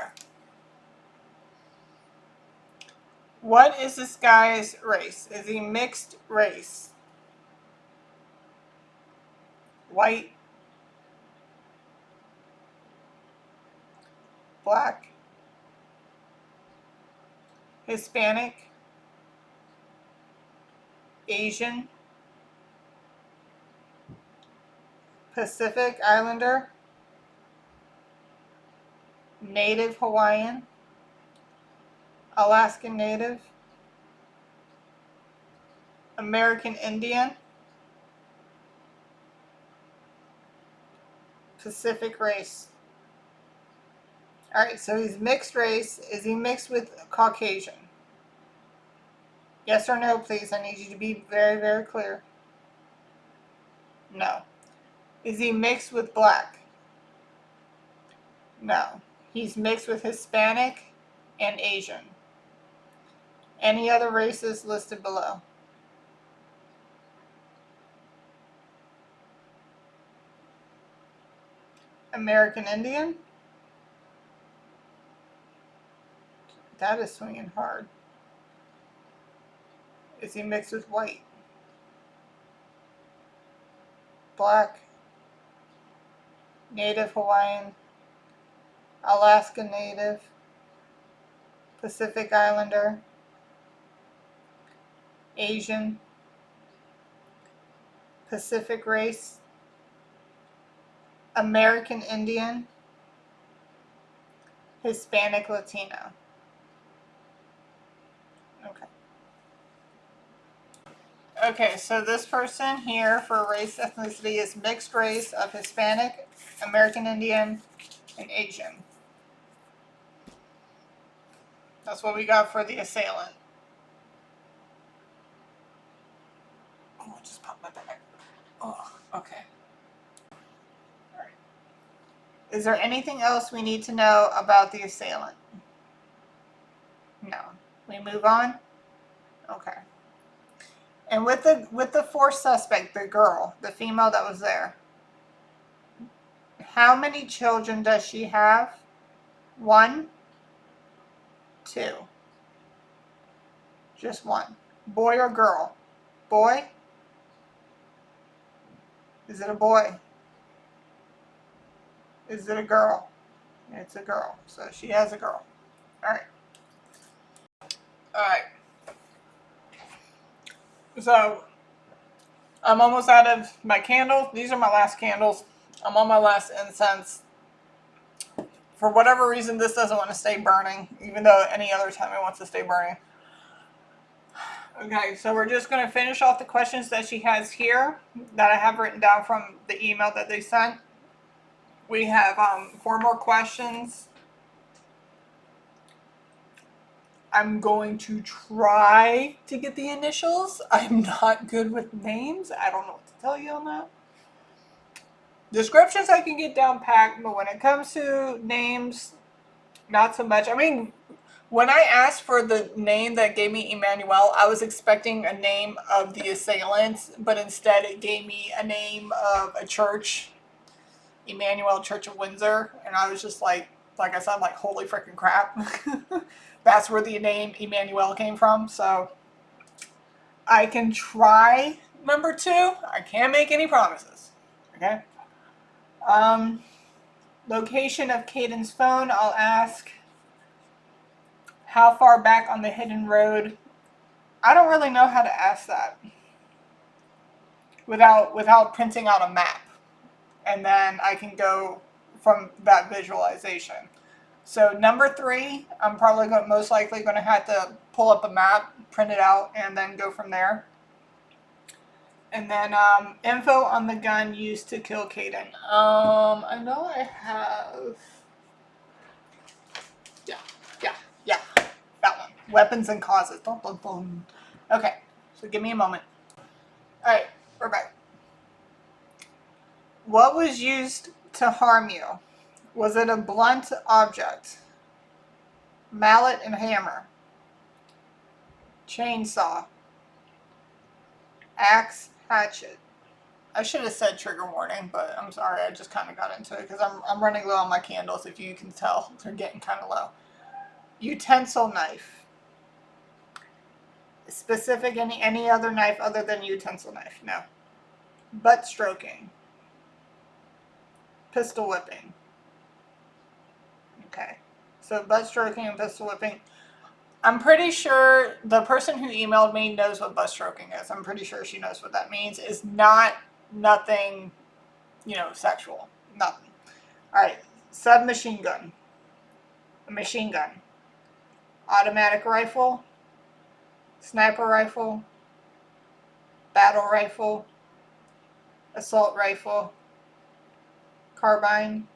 What is this guy's race? Is he mixed race? White, black, Hispanic, Asian, Pacific Islander, Native Hawaiian, Alaskan Native, American Indian, Pacific race. Alright, so he's mixed race. Is he mixed with Caucasian? Yes or no, please. I need you to be very, very clear. No. Is he mixed with black? No. He's mixed with Hispanic and Asian. Any other races listed below? American Indian? That is swinging hard. Is he mixed with white? Black? Native Hawaiian? Alaska Native? Pacific Islander? Asian? Pacific race? American Indian? Hispanic Latino? Okay. Okay, so this person here for race ethnicity is mixed race of Hispanic, American Indian, and Asian. That's what we got for the assailant. Oh, I just popped my back. Oh, okay. All right. Is there anything else we need to know about the assailant? No. We move on? Okay. And with the fourth suspect, the girl, the female that was there, how many children does she have? 1, 2. Just one. Boy or girl? Boy? Is it a boy? Is it a girl? It's a girl. So she has a girl. Alright. Alright. So I'm almost out of my candles. These are my last candles. I'm on my last incense. For whatever reason, this doesn't want to stay burning, even though any other time it wants to stay burning. Okay, so we're just going to finish off the questions that she has here that I have written down from the email that they sent. We have 4 more questions. I'm going to try to get the initials. I'm not good with names. I don't know what to tell you on that. Descriptions I can get down packed, but when it comes to names, not so much. I mean, when I asked for the name that gave me Emmanuel, I was expecting a name of the assailants, but instead it gave me a name of a church, Emmanuel Church of Windsor, and I was just like I said, like, holy freaking crap. That's where the name Emmanuel came from, so I can try number 2. I can't make any promises, okay? Location of Kadin's phone, I'll ask. How far back on the hidden road? I don't really know how to ask that without printing out a map, and then I can go from that visualization. So number 3, I'm probably most likely going to have to pull up a map, print it out, and then go from there. And then info on the gun used to kill Kadin. I know I have. Yeah, yeah, that one. Weapons and causes. Dun, dun, dun. Okay, so give me a moment. All right, we're back. What was used to harm you? Was it a blunt object? Mallet and hammer? Chainsaw? Axe, hatchet? I should have said trigger warning, but I'm sorry, I just kind of got into it because I'm running low on my candles, if you can tell. They're getting kind of low. Utensil knife. Specific, any other knife other than utensil knife? No. Butt stroking. Pistol whipping. Okay. So butt stroking and pistol whipping. I'm pretty sure the person who emailed me knows what butt stroking is. I'm pretty sure she knows what that means. It's not nothing, sexual. Nothing. All right. Submachine gun. A machine gun. Automatic rifle. Sniper rifle. Battle rifle. Assault rifle. Carbine.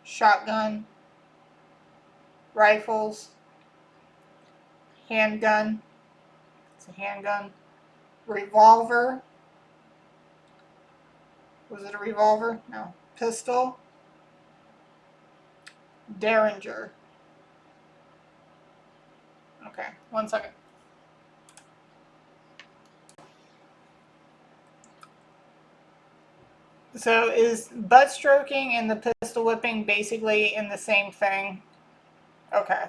Shotgun. Rifles. Handgun. It's a handgun. Revolver. Was it a revolver? No. Pistol. Derringer. Okay, 1 second. So is butt stroking and the pistol whipping basically in the same thing? Okay.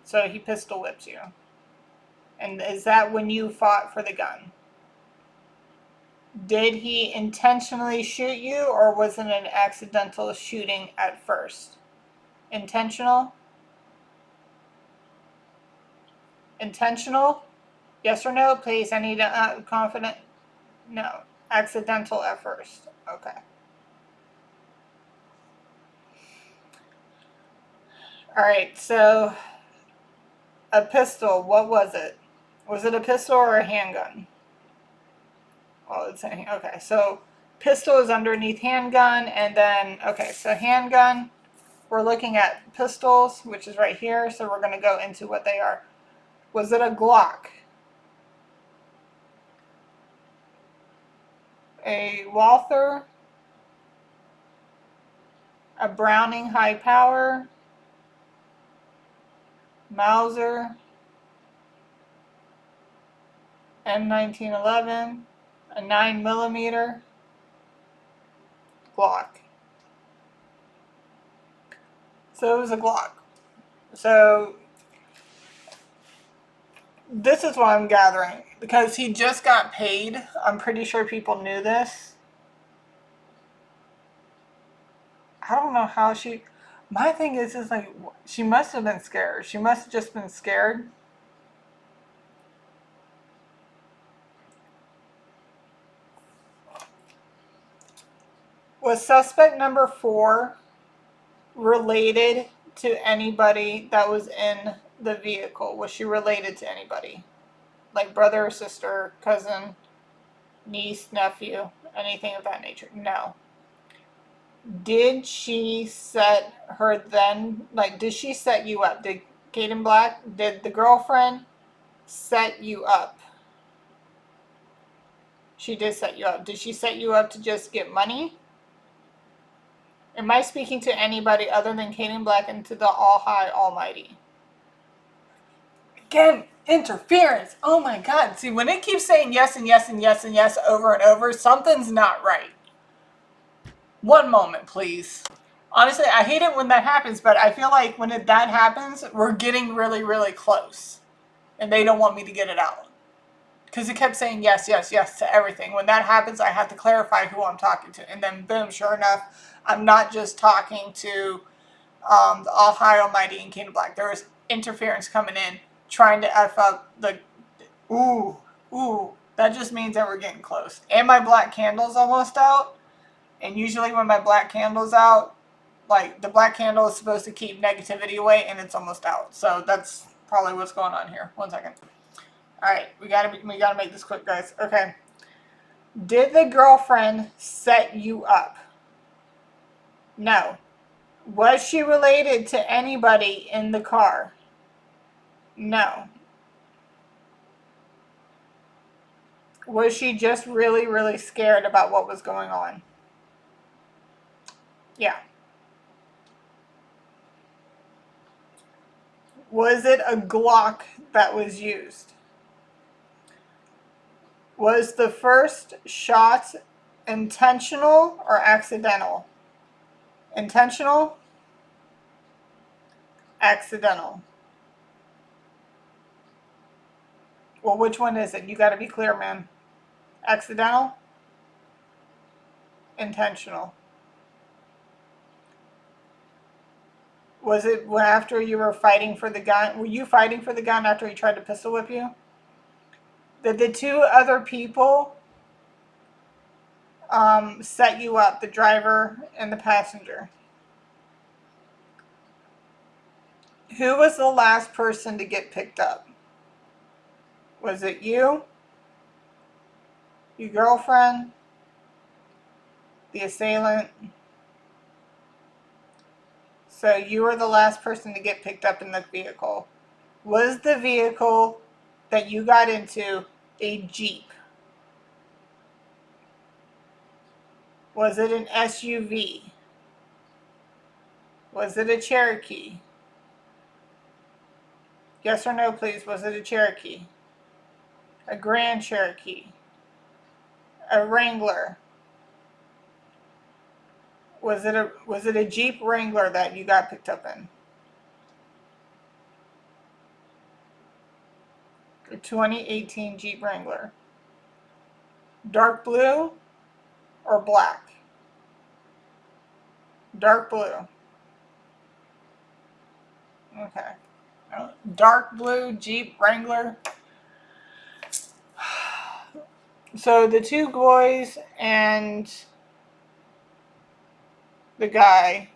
So he pistol whips you. And is that when you fought for the gun? Did he intentionally shoot you, or was it an accidental shooting at first? Intentional? Intentional? Yes or no, please? I need a confident. No. Accidental at first. Okay. All right, so a pistol, what was it? Was it a pistol or a handgun? Oh, it's a, okay, so pistol is underneath handgun, and then, okay, so handgun, we're looking at pistols, which is right here, so we're going to go into what they are. Was it a Glock? A Walther? A Browning high power? Mauser? M1911? A 9mm? Glock. So it was a Glock. So this is what I'm gathering, because he just got paid. I'm pretty sure people knew this. I don't know how she. My thing is like, she must have been scared. She must have just been scared. Was suspect number 4 related to anybody that was in the vehicle? Was she related to anybody? Like brother or sister, cousin, niece, nephew, anything of that nature? No. Did she set her then, like, did she set you up? Did Kadin Black, did the girlfriend set you up? She did set you up. Did she set you up to just get money? Am I speaking to anybody other than Kadin Black and to the All High Almighty? Again, interference. Oh my God. See, when it keeps saying yes and yes and yes and yes over and over, something's not right. One moment, please. Honestly, I hate it when that happens, but I feel like when that happens, we're getting really, really close. And they don't want me to get it out. Because it kept saying yes, yes, yes to everything. When that happens, I have to clarify who I'm talking to. And then, boom, sure enough, I'm not just talking to the All High Almighty and Kadin Black. There was interference coming in, trying to F up the... Ooh. That just means that we're getting close. And my black candle's almost out. And usually when my black candle's out, like the black candle is supposed to keep negativity away, and it's almost out. So that's probably what's going on here. 1 second. All right, we gotta make this quick, guys. Okay. Did the girlfriend set you up? No. Was she related to anybody in the car? No. Was she just really, really scared about what was going on? Yeah. Was it a Glock that was used? Was the first shot intentional or accidental? Intentional? Accidental. Well, which one is it? You got to be clear, man. Accidental? Intentional. Was it after you were fighting for the gun? Were you fighting for the gun after he tried to pistol whip you? Did the two other people set you up, the driver and the passenger? Who was the last person to get picked up? Was it you? Your girlfriend? The assailant? So you were the last person to get picked up in the vehicle. Was the vehicle that you got into a Jeep? Was it an SUV? Was it a Cherokee? Yes or no, please. Was it a Cherokee? A Grand Cherokee? A Wrangler? Was it a Jeep Wrangler that you got picked up in? A 2018 Jeep Wrangler. Dark blue or black? Dark blue. Okay. Dark blue Jeep Wrangler. So the two boys and the guy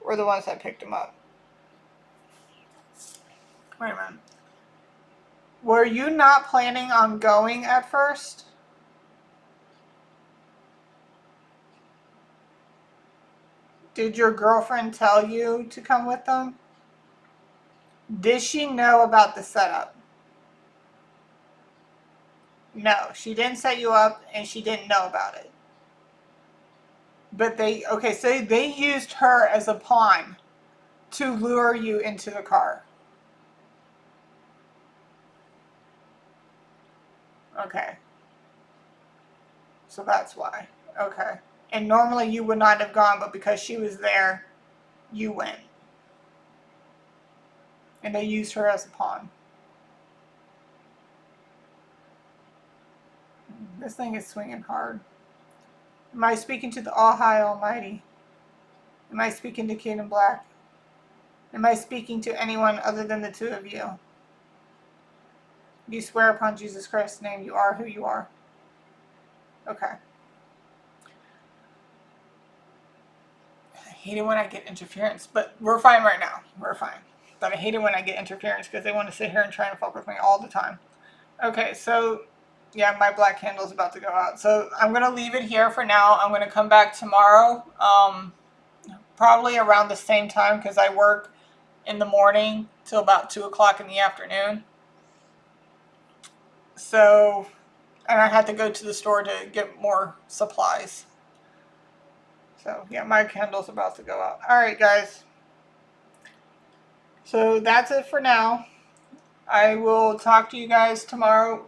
were the ones that picked him up. Wait a minute. Were you not planning on going at first? Did your girlfriend tell you to come with them? Did she know about the setup? No, she didn't set you up and she didn't know about it. But so they used her as a pawn to lure you into the car. Okay. So that's why. Okay. And normally you would not have gone, but because she was there, you went. And they used her as a pawn. This thing is swinging hard. Am I speaking to the All High Almighty? Am I speaking to Kadin Black? Am I speaking to anyone other than the two of you? You swear upon Jesus Christ's name you are who you are. Okay. I hate it when I get interference, but we're fine right now. We're fine. But I hate it when I get interference because they want to sit here and try and fuck with me all the time. Okay, so yeah, my black candle is about to go out. So I'm going to leave it here for now. I'm going to come back tomorrow, probably around the same time because I work in the morning till about 2 o'clock in the afternoon. So, and I had to go to the store to get more supplies. So yeah, my candle's about to go out. All right, guys. So that's it for now. I will talk to you guys tomorrow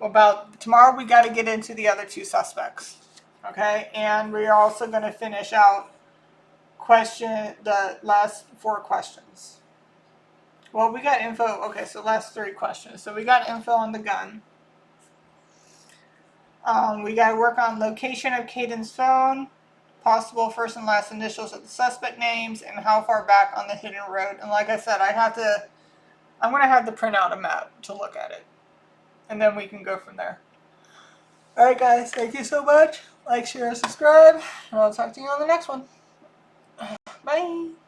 tomorrow we got to get into the other two suspects. Okay? And we're also going to finish out the last 4 questions. Well, we got info. Okay, so last 3 questions. So we got info on the gun. We got to work on location of Kadin's phone, possible first and last initials of the suspect names, and how far back on the hidden road. And like I said, I'm going to have to print out a map to look at it. And then we can go from there. Alright guys, thank you so much. Like, share, subscribe. And I'll talk to you on the next one. Bye.